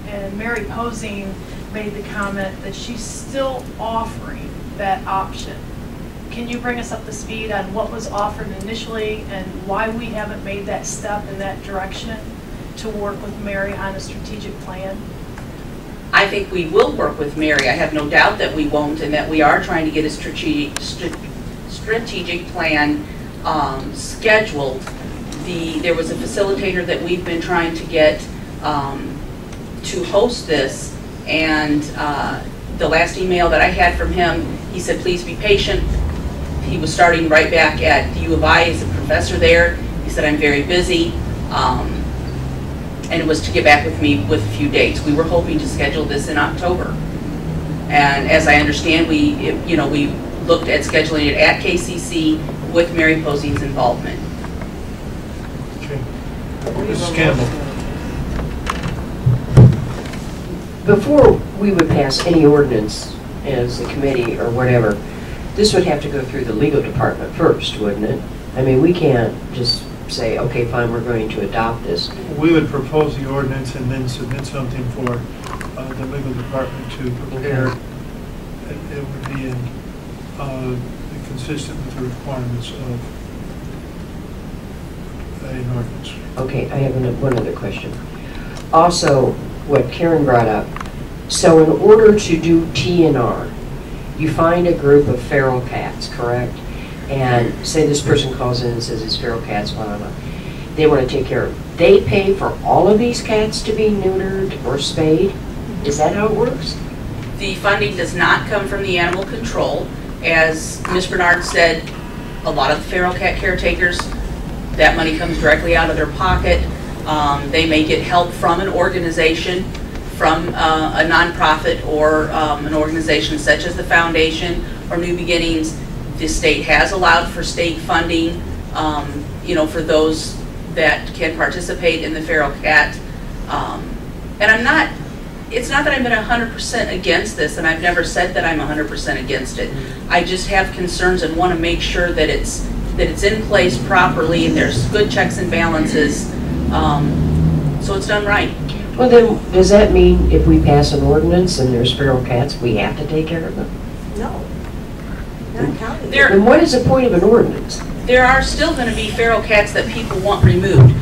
And Mary Posing made the comment that she's still offering that option. Can you bring us up to speed on what was offered initially and why we haven't made that step in that direction to work with Mary on a strategic plan? I think we will work with Mary. I have no doubt that we won't, and that we are trying to get a strategic plan scheduled. There was a facilitator that we've been trying to get to host this, and the last email that I had from him, he said, please be patient. He was starting right back at the U of I as a professor there. He said, I'm very busy. And it was to get back with me with a few dates. We were hoping to schedule this in October. And as I understand, we looked at scheduling it at KCC with Mary Posey's involvement. Okay. Mrs. Campbell. Before we would pass any ordinance as a committee or whatever, this would have to go through the legal department first, wouldn't it? I mean, we can't just say, okay, fine, we're going to adopt this. We would propose the ordinance and then submit something for the legal department to prepare. Okay. It would be consistent with the requirements of an ordinance. Okay, I have one other question. Also, what Karen brought up, so in order to do TNR, you find a group of feral cats, correct? And say this person calls in and says it's feral cats, blah, blah, blah. They want to take care of them. They pay for all of these cats to be neutered or spayed? Is that how it works? The funding does not come from the animal control. As Ms. Bernard said, a lot of the feral cat caretakers, that money comes directly out of their pocket. They may get help from an organization, from a nonprofit, or an organization such as the Foundation or New Beginnings. The state has allowed for state funding, for those that can participate in the feral cat. And it's not that I'm 100% against this, and I've never said that I'm 100% against it. I just have concerns and want to make sure that it's in place properly and there's good checks and balances, so it's done right. Well then, does that mean if we pass an ordinance and there's feral cats, we have to take care of them? No. Not counting. Then what is the point of an ordinance? There are still going to be feral cats that people want removed.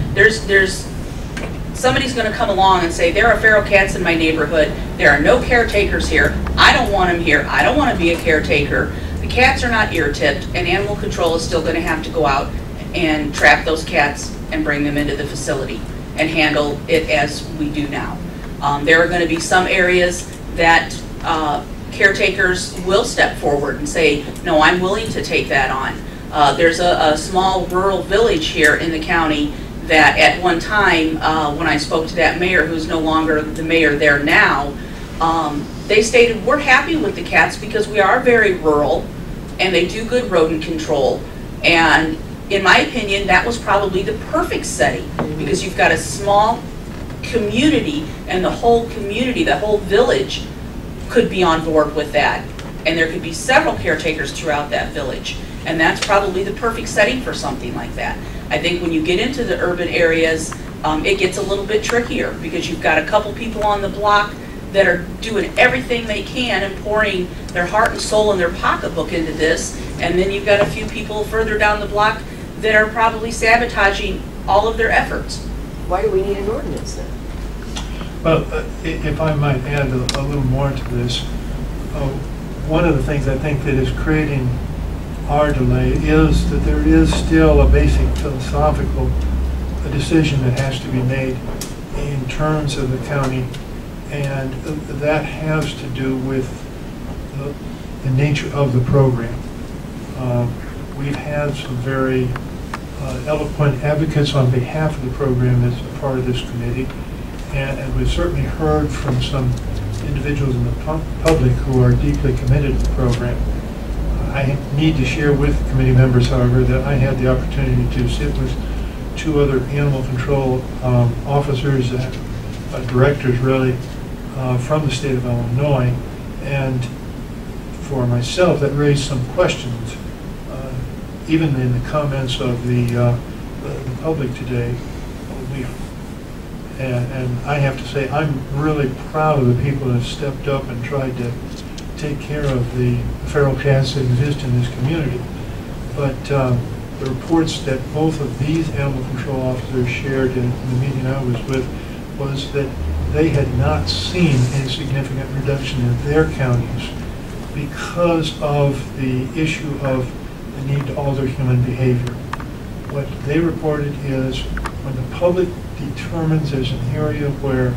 Somebody's going to come along and say, there are feral cats in my neighborhood, there are no caretakers here, I don't want them here, I don't want to be a caretaker. The cats are not ear-tipped, and animal control is still going to have to go out and trap those cats and bring them into the facility and handle it as we do now. There are going to be some areas that caretakers will step forward and say, no, I'm willing to take that on. There's a small rural village here in the county that at one time, when I spoke to that mayor, who's no longer the mayor there now, they stated, we're happy with the cats because we are very rural and they do good rodent control. And in my opinion, that was probably the perfect setting because you've got a small community, and the whole community, the whole village could be on board with that. And there could be several caretakers throughout that village. And that's probably the perfect setting for something like that. I think when you get into the urban areas, it gets a little bit trickier because you've got a couple people on the block that are doing everything they can and pouring their heart and soul and their pocketbook into this, and then you've got a few people further down the block that are probably sabotaging all of their efforts. Why do we need an ordinance then? Well, if I might add a little more to this, one of the things I think that is creating our delay is that there is still a basic philosophical decision that has to be made in terms of the county, and that has to do with the nature of the program. We've had some very eloquent advocates on behalf of the program as a part of this committee, and we've certainly heard from some individuals in the public who are deeply committed to the program. I need to share with committee members, however, that I had the opportunity to sit with 2 other animal control officers, directors really, from the state of Illinois, and for myself that raised some questions, even in the comments of the public today. And I have to say, I'm really proud of the people that have stepped up and tried to take care of the feral cats that exist in this community. But the reports that both of these animal control officers shared in the meeting I was with was that they had not seen a significant reduction in their counties because of the issue of the need to alter human behavior. What they reported is when the public determines there's an area where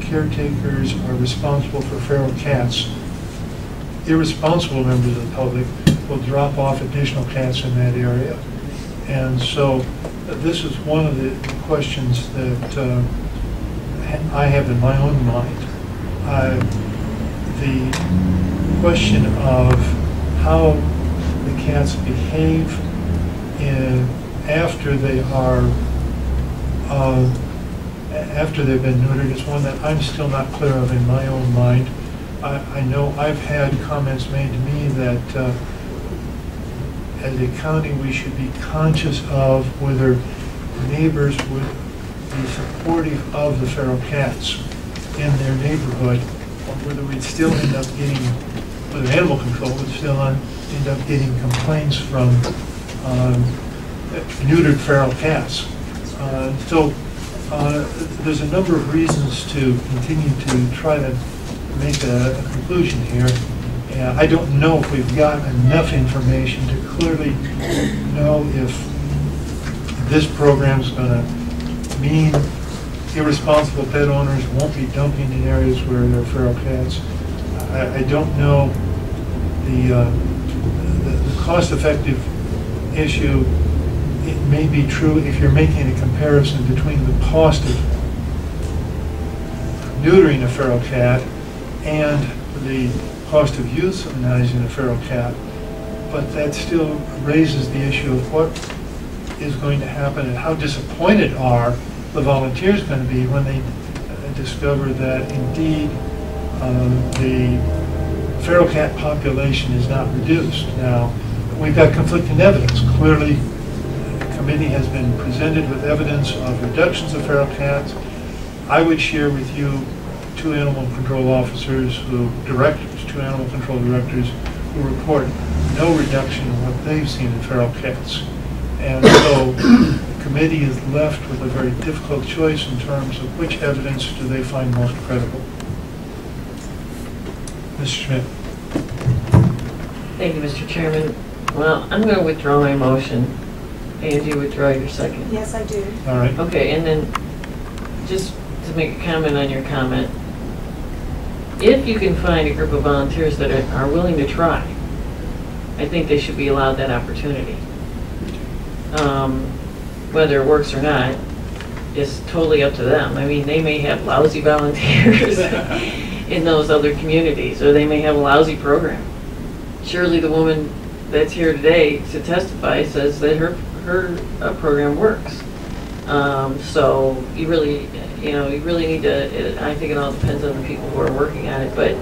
caretakers are responsible for feral cats, irresponsible members of the public will drop off additional cats in that area. And so this is one of the questions that I have in my own mind. The question of how the cats behave after they've been neutered is one that I'm still not clear of in my own mind. I know I've had comments made to me that as a county we should be conscious of whether neighbors would be supportive of the feral cats in their neighborhood, or whether we'd still end up getting, whether animal control would still end up getting complaints from neutered feral cats. So there's a number of reasons to continue to try to make a conclusion here. And I don't know if we've got enough information to clearly know if this program's going to mean irresponsible pet owners won't be dumping in areas where there are feral cats. I don't know the cost-effective issue. It may be true if you're making a comparison between the cost of neutering a feral cat and the cost of euthanizing a feral cat, but that still raises the issue of what is going to happen and how disappointed are the volunteers going to be when they discover that indeed the feral cat population is not reduced. Now, we've got conflicting evidence. Clearly, the committee has been presented with evidence of reductions of feral cats. I would share with you 2 animal control officers two animal control directors who report no reduction in what they've seen in feral cats. And so the committee is left with a very difficult choice in terms of which evidence do they find most credible. Mr. Schmidt. Thank you, Mr. Chairman. Well, I'm going to withdraw my motion. And you withdraw your second? Yes, I do. All right. Okay, and then just to make a comment on your comment, if you can find a group of volunteers that are willing to try, I think they should be allowed that opportunity. Whether it works or not is totally up to them. I mean, they may have lousy volunteers in those other communities, or they may have a lousy program. Surely the woman that's here today to testify says that her program works. So you really need to, I think it all depends on the people who are working on it, but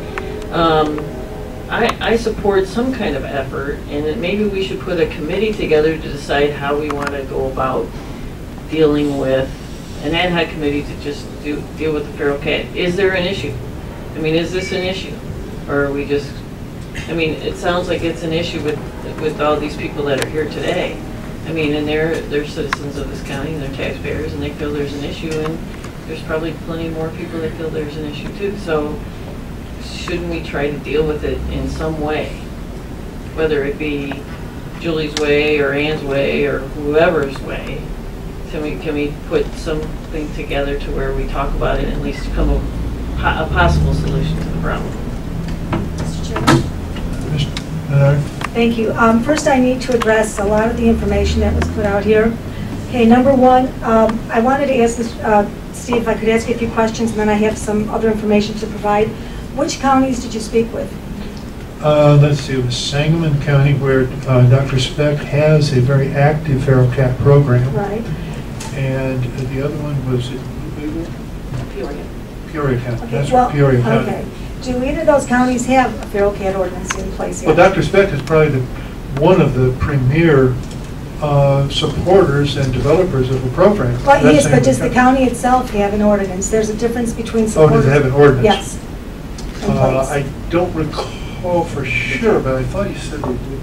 I support some kind of effort, and that maybe we should put a committee together to decide how we want to go about dealing with an ad hoc committee to just deal with the feral cat. Is there an issue? I mean, is this an issue? Or are we just, I mean, it sounds like it's an issue with all these people that are here today. I mean, and they're citizens of this county and they're taxpayers and they feel there's an issue, and there's probably plenty more people that feel there's an issue too. So shouldn't we try to deal with it in some way? Whether it be Julie's way or Ann's way or whoever's way. Can we put something together to where we talk about it and at least come up a possible solution to the problem? Mr. Chairman? Thank you. First, I need to address a lot of the information that was put out here. Okay, number one, I wanted to ask Steve if I could ask you a few questions, and then I have some other information to provide. Which counties did you speak with? Let's see, it was Sangamon County, where Dr. Speck has a very active feral cat program. Right. And the other one was Peoria. Peoria County. Okay, That's well, Peoria County. okay. Do either of those counties have a feral cat ordinance in place yet? Well, Dr. Speck is probably one of the premier supporters and developers of the program. Well, yes, but does the county itself have an ordinance? There's a difference between supporters. Oh, does it have an ordinance? Yes. In place. I don't recall for sure, but I thought you said they did.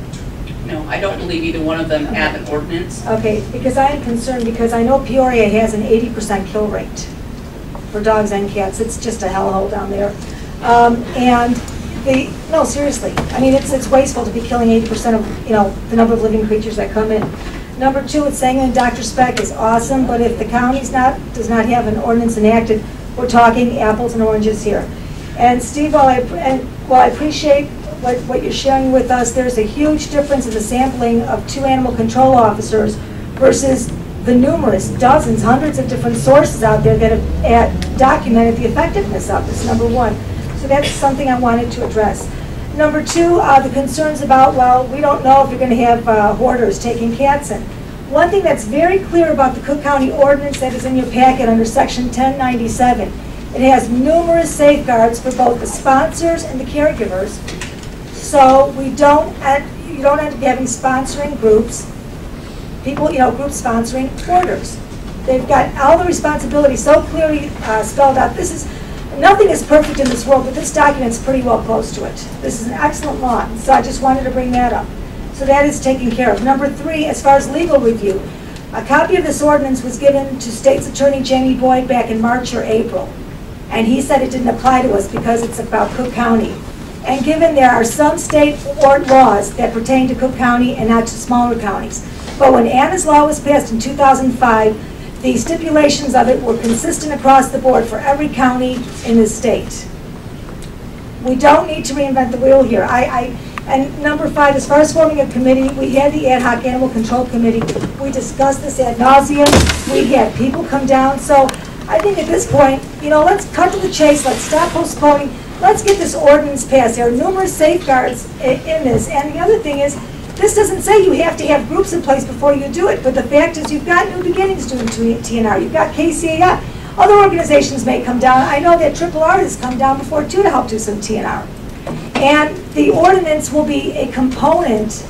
No, I don't believe either one of them have an ordinance. Okay, because I am concerned because I know Peoria has an 80% kill rate for dogs and cats. It's just a hellhole down there. No, seriously. I mean, it's wasteful to be killing 80% of, the number of living creatures that come in. Number two, it's saying that Dr. Speck is awesome, but if the county does not have an ordinance enacted, we're talking apples and oranges here. And Steve, while I appreciate what you're sharing with us, there's a huge difference in the sampling of 2 animal control officers versus the numerous, dozens, hundreds of different sources out there that have documented the effectiveness of this, number one. So that's something I wanted to address. Number two, the concerns about, well, we don't know if you're going to have hoarders taking cats in. One thing that's very clear about the Cook County ordinance that is in your packet under section 1097, it has numerous safeguards for both the sponsors and the caregivers. So you don't end up having sponsoring groups, people, groups sponsoring hoarders. They've got all the responsibility so clearly spelled out. Nothing is perfect in this world, but this document's pretty well close to it. This is an excellent law, so I just wanted to bring that up. So that is taken care of. Number three, as far as legal review, a copy of this ordinance was given to State's Attorney Jamie Boyd back in March or April. And he said it didn't apply to us because it's about Cook County. And given there are some state laws that pertain to Cook County and not to smaller counties. But when Anna's law was passed in 2005, the stipulations of it were consistent across the board for every county in the state. We don't need to reinvent the wheel here. And number five, as far as forming a committee, we had the ad hoc animal control committee. We discussed this ad nauseum. We had people come down. So I think at this point, let's cut to the chase. Let's stop postponing. Let's get this ordinance passed. There are numerous safeguards in this. And the other thing is, this doesn't say you have to have groups in place before you do it, but the fact is you've got New Beginnings doing TNR, you've got KCAI. Other organizations may come down. I know that RRR has come down before too to help do some TNR. And the ordinance will be a component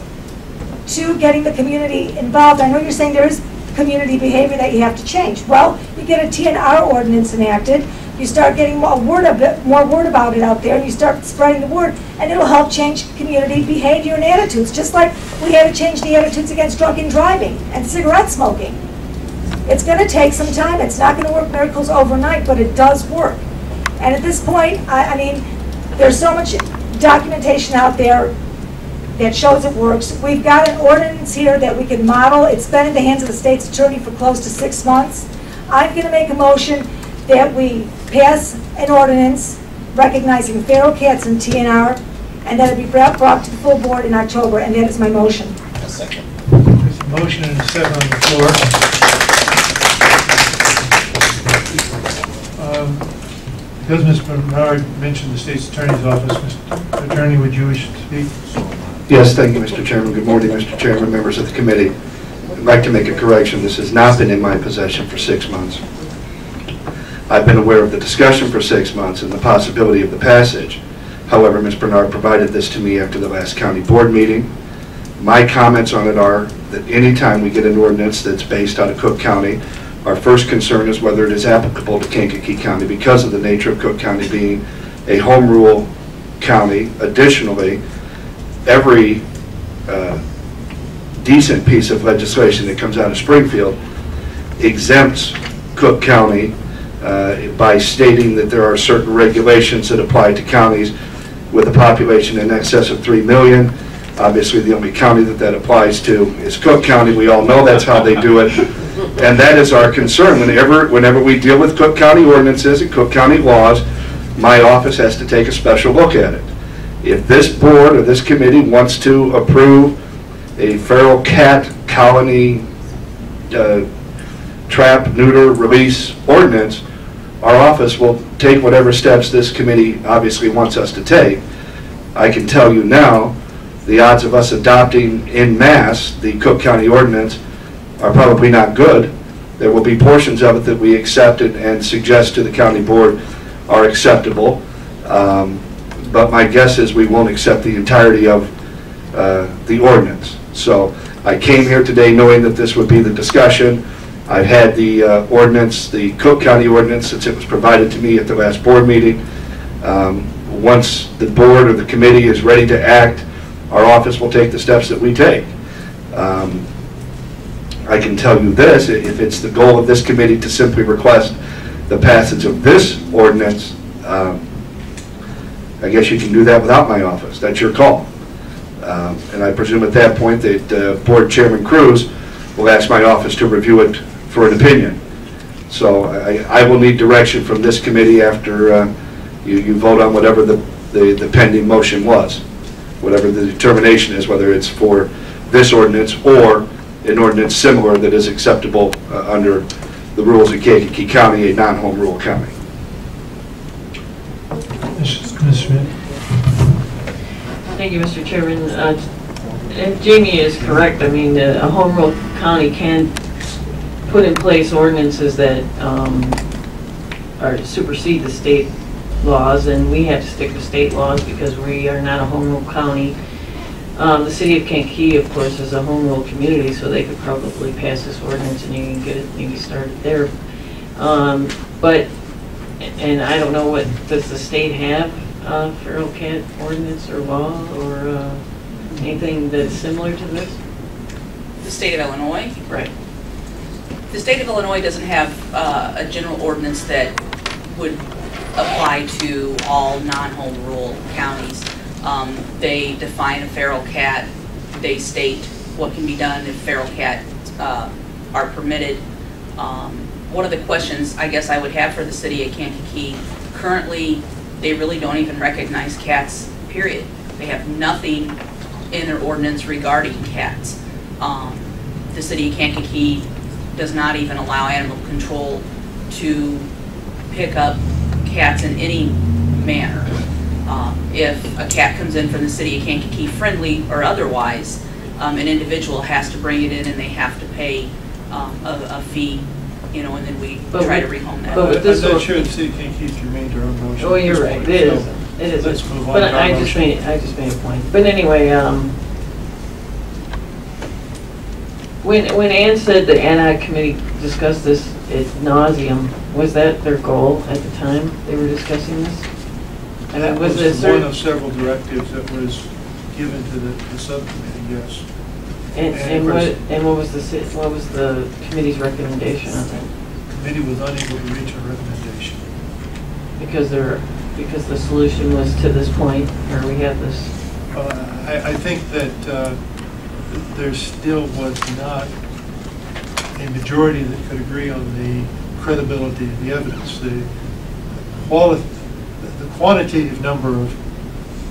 to getting the community involved. I know you're saying there is community behavior that you have to change. Well, you get a TNR ordinance enacted, you start getting more word about it out there, and you start spreading the word, and it'll help change community behavior and attitudes, just like we had to change the attitudes against drunken driving and cigarette smoking. It's going to take some time. It's not going to work miracles overnight, but it does work. And at this point, I mean, there's so much documentation out there that shows it works. We've got an ordinance here that we can model. It's been in the hands of the state's attorney for close to 6 months. I'm going to make a motion that we pass an ordinance recognizing feral cats in TNR, and that it be brought to the full board in October, and that is my motion. A second. There's a motion and a second on the floor. Because Ms. Bernard mentioned the state's attorney's office, Mr. Attorney, would you wish to speak? Yes, thank you, Mr. Chairman. Good morning, Mr. Chairman, members of the committee. I'd like to make a correction. This has not been in my possession for 6 months. I've been aware of the discussion for 6 months and the possibility of the passage. However, Ms. Bernard provided this to me after the last county board meeting. My comments on it are that anytime we get an ordinance that's based out of Cook County, our first concern is whether it is applicable to Kankakee County because of the nature of Cook County being a home rule county. Additionally, every decent piece of legislation that comes out of Springfield exempts Cook County by stating that there are certain regulations that apply to counties with a population in excess of 3 million. Obviously, the only county that applies to is Cook County. We all know that's how they do it. And that is our concern. Whenever we deal with Cook County ordinances and Cook County laws, my office has to take a special look at it. If this board or this committee wants to approve a feral cat colony trap, neuter, release ordinance, our office will take whatever steps this committee obviously wants us to take. I can tell you now, the odds of us adopting en masse the Cook County ordinance are probably not good. There will be portions of it that we accept and suggest to the county board are acceptable. But my guess is we won't accept the entirety of the ordinance. So I came here today knowing that this would be the discussion. I've had the ordinance, the Cook County ordinance, since it was provided to me at the last board meeting. Once the board or the committee is ready to act, our office will take the steps that we take. I can tell you this, if it's the goal of this committee to simply request the passage of this ordinance, I guess you can do that without my office. That's your call. And I presume at that point that Board Chairman Cruz will ask my office to review it for an opinion. So I will need direction from this committee after you vote on whatever the pending motion was, whatever the determination is, whether it's for this ordinance or an ordinance similar that is acceptable under the rules of Kankakee County, a non-home rule county. Ms. Schmidt. Thank you, Mr. Chairman. And Jamie is correct. I mean, a home rule county can put in place ordinances that supersede the state laws, and we have to stick to state laws because we are not a home rule county. The city of Kankakee, of course, is a home rule community, so they could probably pass this ordinance and you can get it maybe started there. And I don't know, does the state have feral cat ordinance or law or anything that's similar to this? The state of Illinois? Right. The state of Illinois doesn't have a general ordinance that would apply to all non-home rule counties. They define a feral cat. They state what can be done if feral cats are permitted. One of the questions I guess I would have for the city of Kankakee, currently they really don't even recognize cats, period. They have nothing in their ordinance regarding cats. The city of Kankakee does not even allow animal control to pick up cats in any manner. If a cat comes in from the city of Kankakee, friendly or otherwise, an individual has to bring it in and they have to pay a fee, you know, and then we try to rehome that. I'm not sure the city of Kankakee's germane to our motion. Oh, you're right. It is. It is. Let's move on. But I just made a point. But anyway, when Ann said the ad hoc committee discussed this ad nauseum, was that their goal at the time they were discussing this? And that was one of several directives that was given to the subcommittee, yes. And what was the committee's recommendation on that? The committee was unable to reach a recommendation. Because the solution was to this point, or we have this. I think that there still was not a majority that could agree on the credibility of the evidence. The quantitative number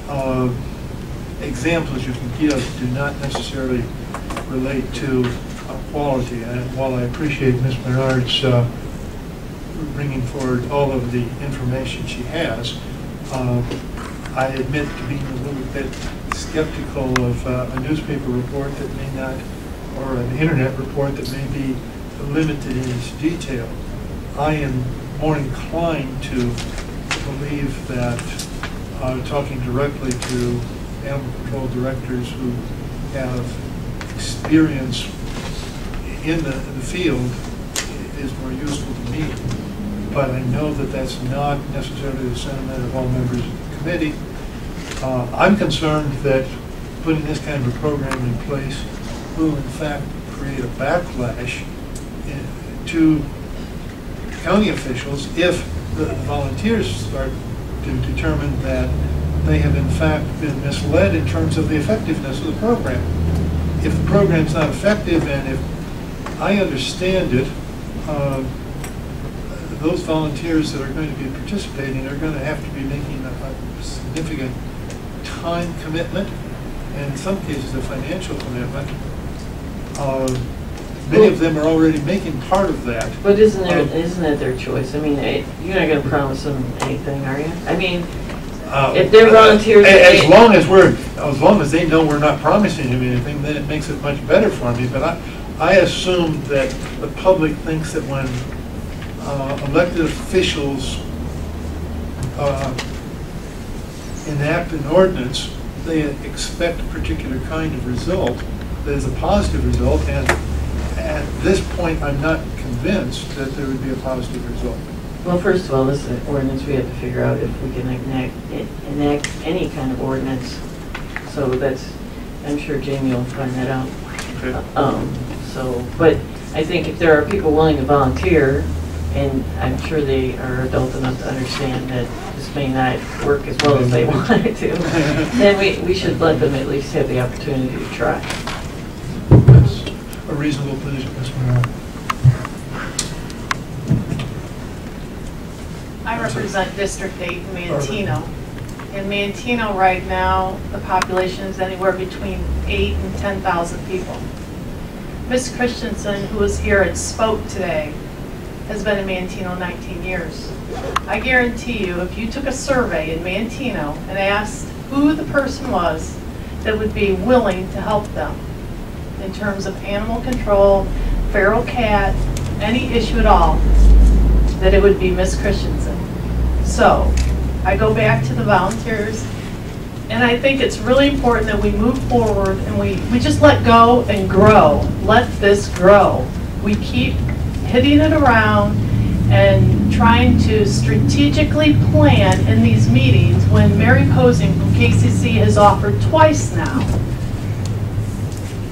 of examples you can give do not necessarily relate to quality. And while I appreciate Ms. Bernard's bringing forward all of the information she has, I admit to being a little bit skeptical of a newspaper report that may not, or an internet report that may be limited in its detail. I am more inclined to believe that talking directly to animal control directors who have experience in the field is more useful to me. but I know that that's not necessarily the sentiment of all members of the committee. I'm concerned that putting this kind of a program in place will in fact create a backlash to county officials if the volunteers start to determine that they have in fact been misled in terms of the effectiveness of the program. If the program's not effective, and if I understand it, those volunteers that are going to be participating are going to have to be making a significant time commitment, and in some cases a financial commitment. Many of them are already making part of that. But isn't that their choice? I mean, you're not going to promise them anything, are you? I mean, if they're volunteers, as long as they know we're not promising them anything, then it makes it much better for me. But I assume that the public thinks that when elected officials enact an ordinance, they expect a particular kind of result that is a positive result, and at this point I'm not convinced that there would be a positive result. well, first of all, this is an ordinance we have to figure out if we can enact any kind of ordinance. So that's, I'm sure Jamie will find that out. Okay. But I think if there are people willing to volunteer, and I'm sure they are adult enough to understand that this may not work as well as they want it to, then we should let them at least have the opportunity to try. That's a reasonable position, Mr. Mayor. I represent District 8 in Manteno. In Manteno right now, the population is anywhere between 8 and 10,000 people. Ms. Christensen, who was here and spoke today, has been in Manteno 19 years. I guarantee you, if you took a survey in Manteno and asked who the person was that would be willing to help them in terms of animal control, feral cat, any issue at all, that it would be Ms. Christensen. So, I go back to the volunteers, and I think it's really important that we move forward and we just let go and grow. Let this grow. We keep hitting it around and trying to strategically plan in these meetings when Mary Posing from KCC has offered twice now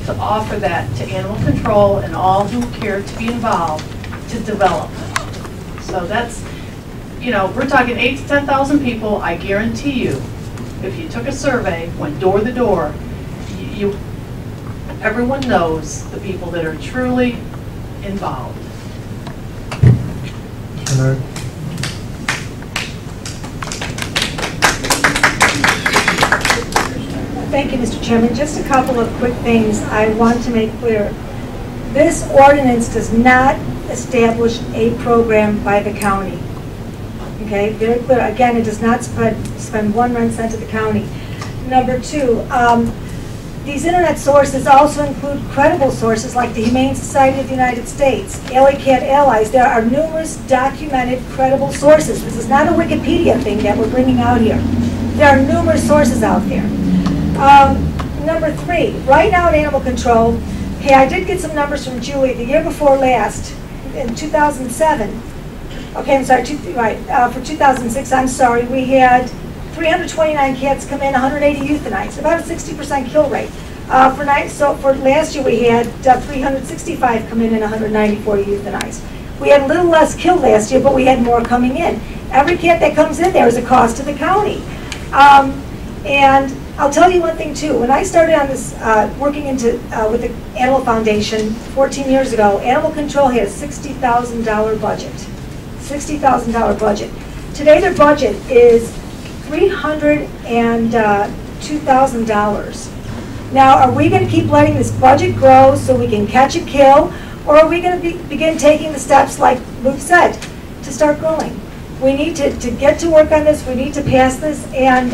to offer that to animal control and all who care to be involved to develop it. So that's, you know, we're talking 8 to 10,000 people. I guarantee you, if you took a survey, went door to door, everyone knows the people that are truly involved. Thank you, Mr. Chairman. Just a couple of quick things I want to make clear. This ordinance does not establish a program by the county. Okay, very clear. Again, it does not spend 1 rent cent to the county. Number 2, these internet sources also include credible sources like the Humane Society of the United States, Alley Cat Allies. There are numerous documented credible sources. This is not a Wikipedia thing that we're bringing out here. There are numerous sources out there. Number 3, right now in animal control, hey, I did get some numbers from Julie the year before last, in 2007. Okay, I'm sorry, for 2006, I'm sorry, we had 329 cats come in, 180 euthanized, about a 60% kill rate. For last year, we had 365 come in and 194 euthanized. We had a little less killed last year, but we had more coming in. Every cat that comes in there is a cost to the county. And I'll tell you one thing too. When I started on this, working with the Animal Foundation 14 years ago, animal control had a $60,000 budget. $60,000 budget. Today their budget is $302,000. Now, are we going to keep letting this budget grow so we can catch a kill, or are we going to begin taking the steps, like Luke said, to start growing? We need to get to work on this. We need to pass this. And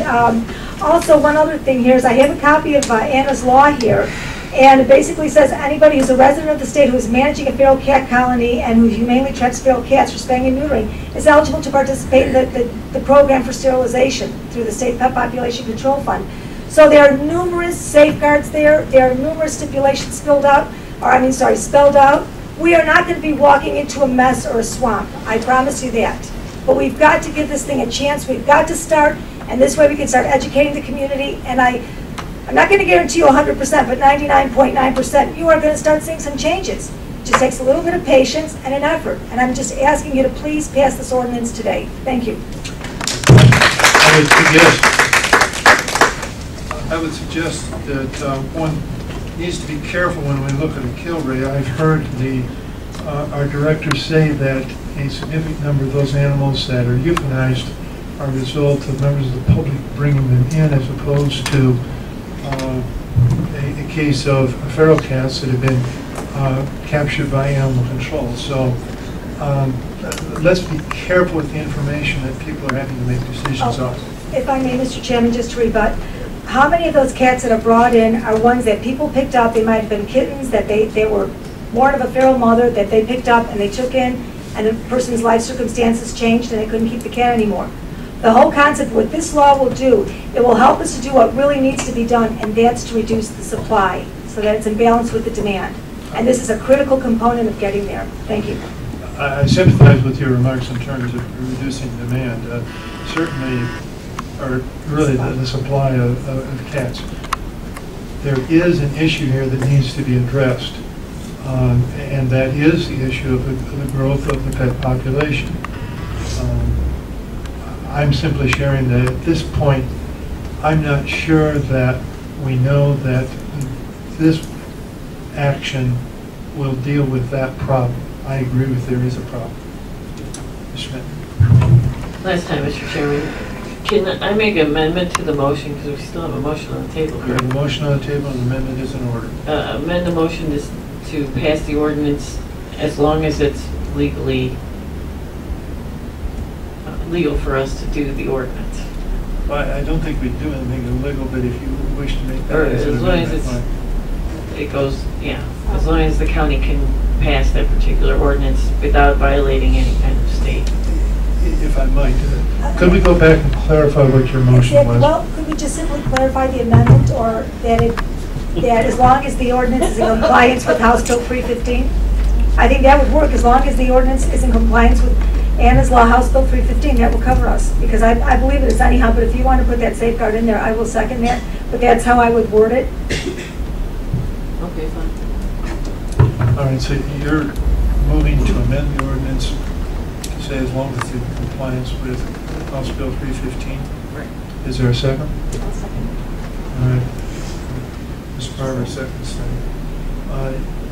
also, one other thing here is I have a copy of Anna's law here, and it basically says anybody who's a resident of the state who is managing a feral cat colony and who humanely traps feral cats for spaying and neutering is eligible to participate in the program for sterilization through the State Pet Population Control Fund. So there are numerous safeguards there. There are numerous stipulations spelled out. We are not going to be walking into a mess or a swamp. I promise you that. But we've got to give this thing a chance. We've got to start, and this way we can start educating the community. And I'm not going to guarantee you 100%, but 99.9%, you are going to start seeing some changes. It just takes a little bit of patience and an effort. And I'm just asking you to please pass this ordinance today. Thank you. I would suggest that one needs to be careful when we look at a kill rate. I've heard our directors say that a significant number of those animals that are euthanized are a result of members of the public bringing them in, as opposed to a case of feral cats that have been captured by animal control. So let's be careful with the information that people are having to make decisions on. If I may, Mr. Chairman, just to rebut, how many of those cats that are brought in are ones that people picked up? They might have been kittens that they were born of a feral mother that they picked up and they took in, and the person's life circumstances changed and they couldn't keep the cat anymore. The whole concept, what this law will do, it will help us to do what really needs to be done, and that's to reduce the supply so that it's in balance with the demand. And this is a critical component of getting there. Thank you. I sympathize with your remarks in terms of reducing demand. Certainly, or really the supply of cats. There is an issue here that needs to be addressed, and that is the issue of the growth of the pet population. I'm simply sharing that at this point, I'm not sure that we know that this action will deal with that problem. I agree with there is a problem. Ms. Schmidt. Last time, Mr. Chairman, can I make an amendment to the motion, because we still have a motion on the table? We have a motion on the table, and the amendment is in order. Amend the motion to pass the ordinance as long as it's legally legal for us to do the ordinance. Well, I don't think we do anything illegal, but if you wish to make that Or as an as long as amendment, it goes, yeah, as long as the county can pass that particular ordinance without violating any kind of state. if I might, could we go back and clarify what your motion was? Well, could we just simply clarify the amendment, or that as long as the ordinance is in compliance with House Bill 315? I think that would work, as long as the ordinance is in compliance with Anna's Law, House Bill 315, that will cover us. Because I believe it is anyhow, but if you want to put that safeguard in there, I will second that. But that's how I would word it. Okay, fine. All right, so you're moving to amend the ordinance to say as long as it's in compliance with House Bill 315? Right. Is there a second? I'll second. All right. Ms. Barber seconds then.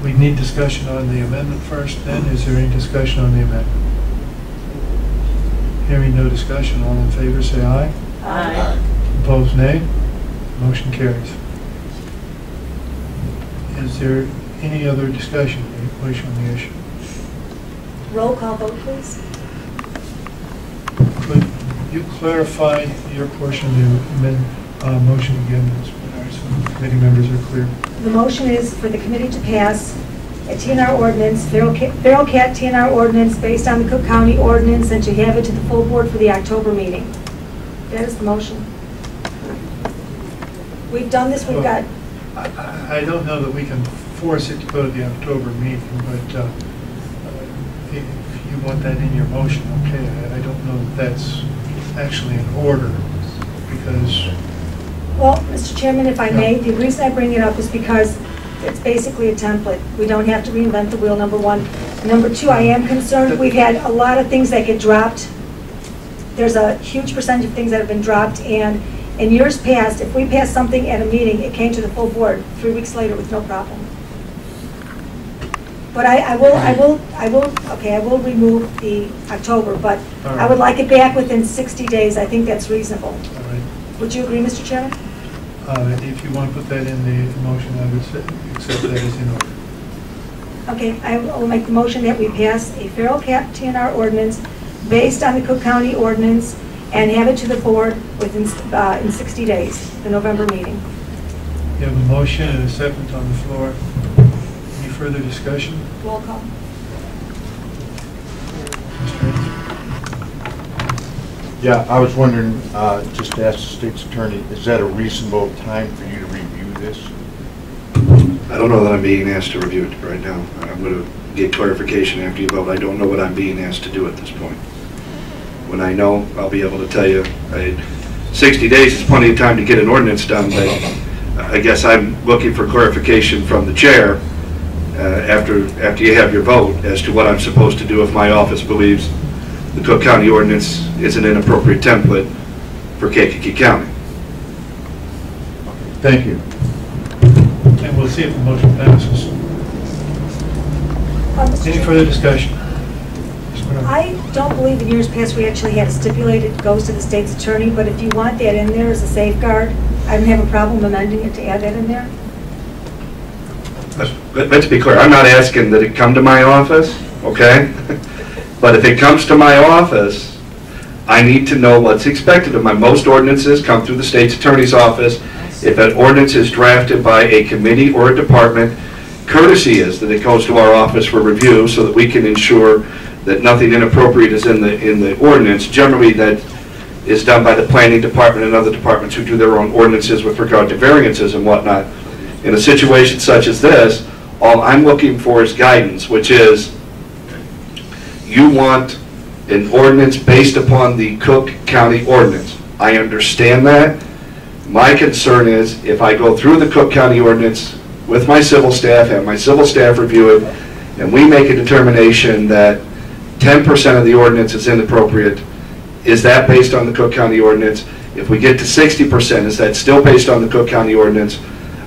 We need discussion on the amendment first, then. Is there any discussion on the amendment? Hearing no discussion, all in favor say aye. Aye. Opposed, nay. Motion carries. Is there any other discussion, any question on the issue? Roll call vote, please. Could you clarify your portion of the motion again, Ms. Bernard, so committee members are clear? The motion is for the committee to pass a TNR ordinance, feral cat TNR ordinance based on the Cook County ordinance, and to have it to the full board for the October meeting. That is the motion. We've done this, we've got... I don't know that we can force it to go to the October meeting, but if you want that in your motion, okay. I don't know that that's actually in order, because... Well, Mr. Chairman, if I may, the reason I bring it up is because it's basically a template. We don't have to reinvent the wheel, number one. Number two, I am concerned, we've had a lot of things that get dropped. There's a huge percentage of things that have been dropped, and in years past, if we passed something at a meeting, it came to the full board 3 weeks later with no problem. But I will remove the October, but I would like it back within 60 days. I think that's reasonable. All right. Would you agree, Mr. Chairman? If you want to put that in the motion, I would accept that as in order. Okay, I will make the motion that we pass a feral cat TNR ordinance based on the Cook County ordinance and have it to the board within in 60 days, the November meeting. You have a motion and a second on the floor. Any further discussion? Roll call. Yeah, I was wondering, just to ask the state's attorney, is that a reasonable time for you to review this? I don't know that I'm being asked to review it right now. I'm going to get clarification after you vote. I don't know what I'm being asked to do at this point. When I know, I'll be able to tell you. 60 days is plenty of time to get an ordinance done, but I guess I'm looking for clarification from the chair after you have your vote as to what I'm supposed to do if my office believes the Cook County ordinance is an inappropriate template for Kankakee County. Thank you. And we'll see if the motion passes. Any further discussion? I don't believe in years past we actually had it stipulated it goes to the state's attorney, but if you want that in there as a safeguard, I don't have a problem amending it to add that in there. Let's be clear, I'm not asking that it come to my office, okay? But if it comes to my office, I need to know what's expected of my. Most ordinances come through the state's attorney's office. If an ordinance is drafted by a committee or a department, courtesy is that it goes to our office for review so that we can ensure that nothing inappropriate is in the ordinance. Generally, that is done by the planning department and other departments who do their own ordinances with regard to variances and whatnot. In a situation such as this, all I'm looking for is guidance, which is you want an ordinance based upon the Cook County ordinance. I understand that. My concern is if I go through the Cook County ordinance with my civil staff, have my civil staff review it, and we make a determination that 10% of the ordinance is inappropriate, is that based on the Cook County ordinance? If we get to 60%, is that still based on the Cook County ordinance?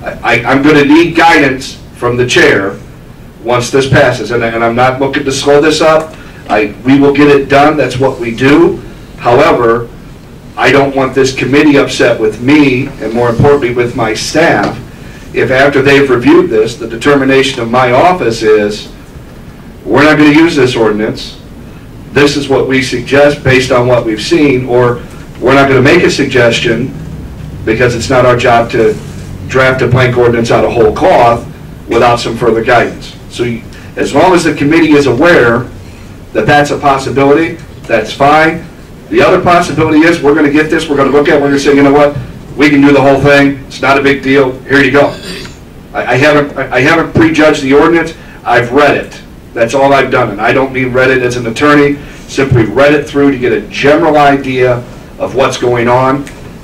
I'm going to need guidance from the chair once this passes, and I'm not looking to slow this up. We will get it done. That's what we do. However, I don't want this committee upset with me, and more importantly with my staff, if after they've reviewed this, the determination of my office is, we're not going to use this ordinance, this is what we suggest based on what we've seen, or we're not going to make a suggestion because it's not our job to draft a blank ordinance out of whole cloth without some further guidance. So as long as the committee is aware that that's a possibility, that's fine. The other possibility is we're going to get this, we're going to look at it, we're going to say, you know what, we can do the whole thing, it's not a big deal, here you go. I haven't prejudged the ordinance, I've read it. That's all I've done, and I don't mean read it as an attorney, simply read it through to get a general idea of what's going on.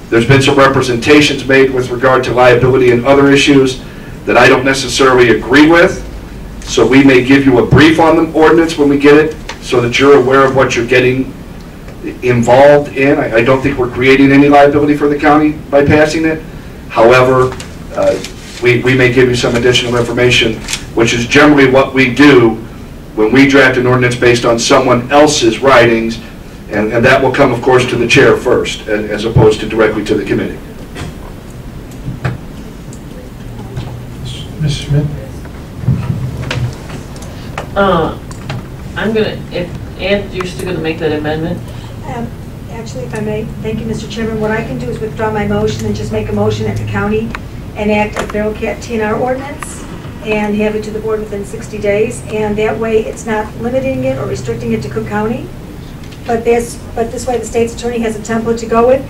There's been some representations made with regard to liability and other issues that I don't necessarily agree with, so we may give you a brief on the ordinance when we get it, so that you're aware of what you're getting involved in. I don't think we're creating any liability for the county by passing it. However, we may give you some additional information, which is generally what we do when we draft an ordinance based on someone else's writings, and that will come, of course, to the chair first, as opposed to directly to the committee. Mrs. Schmidt? I'm going to, Ed, you're still going to make that amendment? Actually, if I may, thank you, Mr. Chairman. What I can do is withdraw my motion and just make a motion that the county enact a feral cat TNR ordinance and have it to the board within 60 days. And that way, it's not limiting it or restricting it to Cook County. But this way, the state's attorney has a template to go with.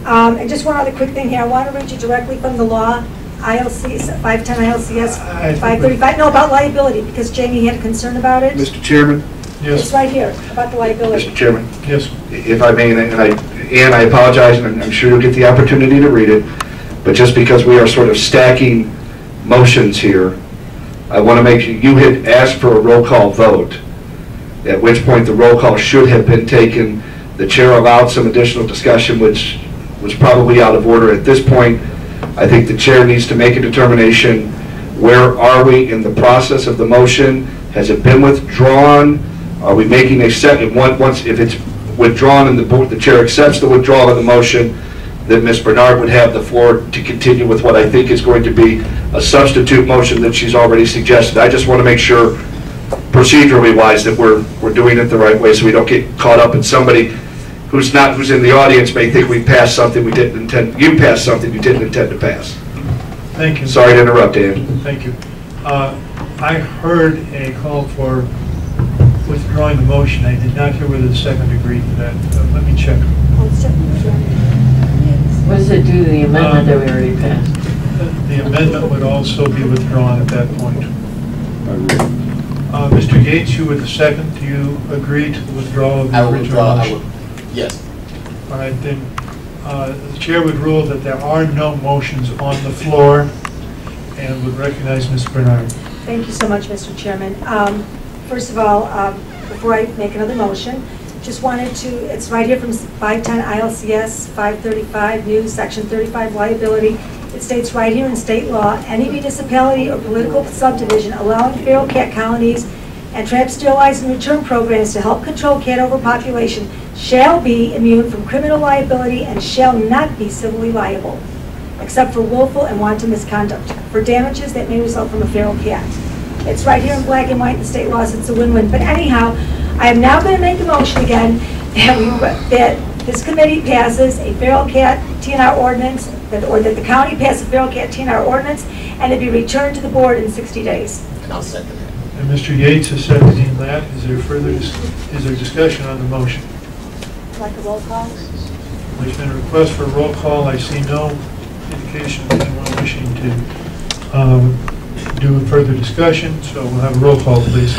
And just one other quick thing here. I want to read you directly from the law, ILCS 510 ILCS 535. No, about liability, because Jamie had a concern about it. Mr. Chairman? Yes. It's right here, about the liability. Mr. Chairman? Yes. If I may, and I apologize, and I'm sure you'll get the opportunity to read it, but just because we are sort of stacking motions here, I want to make sure you had asked for a roll call vote, at which point the roll call should have been taken. The chair allowed some additional discussion, which was probably out of order at this point. I think the chair needs to make a determination. Where are we in the process of the motion? Has it been withdrawn? Are we making a second? Once, if it's withdrawn and the chair accepts the withdrawal of the motion, then Ms. Bernard would have the floor to continue with what I think is going to be a substitute motion that she's already suggested. I just want to make sure, procedurally wise, that we're doing it the right way, so we don't get caught up in somebody who's in the audience may think we passed something we didn't intend. You passed something you didn't intend to pass. Thank you. Sorry to interrupt, Dan. Thank you. I heard a call for withdrawing the motion. I did not hear whether the second agreed to that. Let me check. What does it do to the amendment that we already passed? The amendment would also be withdrawn at that point. Mr. Gates, you were the second. Do you agree to the withdrawal of I the will original withdraw, motion? yes. All right, then the chair would rule that there are no motions on the floor and would recognize Ms. Bernard. Thank you so much, Mr. Chairman. First of all, before I make another motion, just wanted to, it's right here from 510 ILCS 535, new section 35 liability. It states right here in state law, any municipality or political subdivision allowing feral cat colonies and trap, sterilize, and return programs to help control cat overpopulation shall be immune from criminal liability and shall not be civilly liable, except for willful and wanton misconduct, for damages that may result from a feral cat. It's right here in black and white in the state laws. It's a win-win. But anyhow, I am now going to make a motion again that this committee passes a feral cat TNR ordinance, or that the county passes a feral cat TNR ordinance, and it be returned to the board in 60 days. And I'll second that. And Mr. Yates is seconding that. Is there further discussion on the motion? Like a roll call? There's been a request for a roll call. I see no indication of anyone wishing to do further discussion, so we'll have a roll call, please.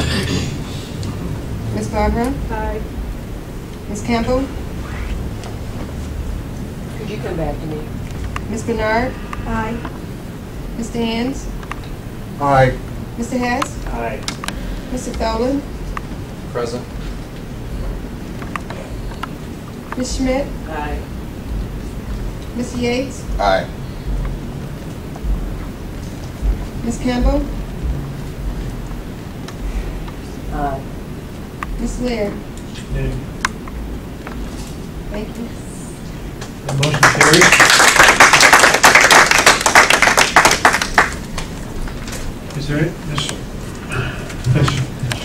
Ms. Barbara? Aye. Ms. Campbell? Could you come back to me? Ms. Bernard? Aye. Mr. Hands? Aye. Mr. Hess? Aye. Mr. Tholen? Present. Ms. Schmidt? Aye. Mr. Yates? Aye. Ms. Campbell? Aye. Ms. Laird? Nay. Thank you. The motion carries. Is there any?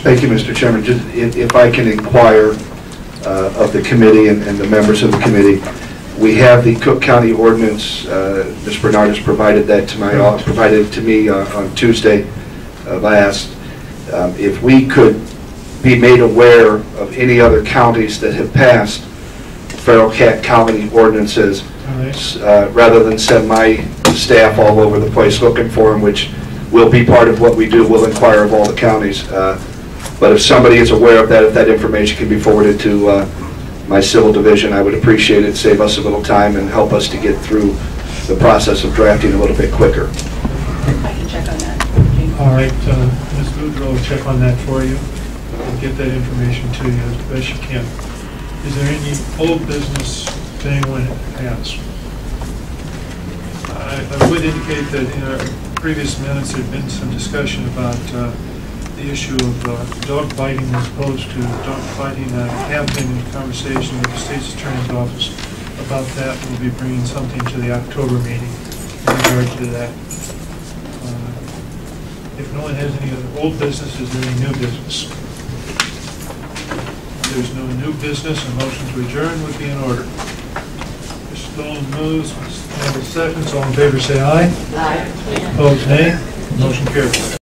Thank you, Mr. Chairman. Just if I can inquire of the committee and the members of the committee, we have the Cook County ordinance. Ms. Bernard has provided that to my office, provided it to me on Tuesday last. If we could be made aware of any other counties that have passed feral cat colony ordinances, rather than send my staff all over the place looking for them, which will be part of what we do. We'll inquire of all the counties. But if somebody is aware of that, if that information can be forwarded to my civil division, I would appreciate it. Save us a little time and help us to get through the process of drafting a little bit quicker. I can check on that. All right, Ms. Boudreau will check on that for you and get that information to you as best you can. Is there any old business thing when it passed? I would indicate that in our previous minutes there had been some discussion about the issue of dog biting as opposed to dog fighting. I have been in conversation with the state's attorney's office about that. We'll be bringing something to the October meeting in regard to that. If no one has any other old business, is there any new business? If there's no new business, a motion to adjourn would be in order. Mr. Dolan moves, Mr. Campbell seconds. All in favor say aye. Aye. Opposed nay. Motion carries.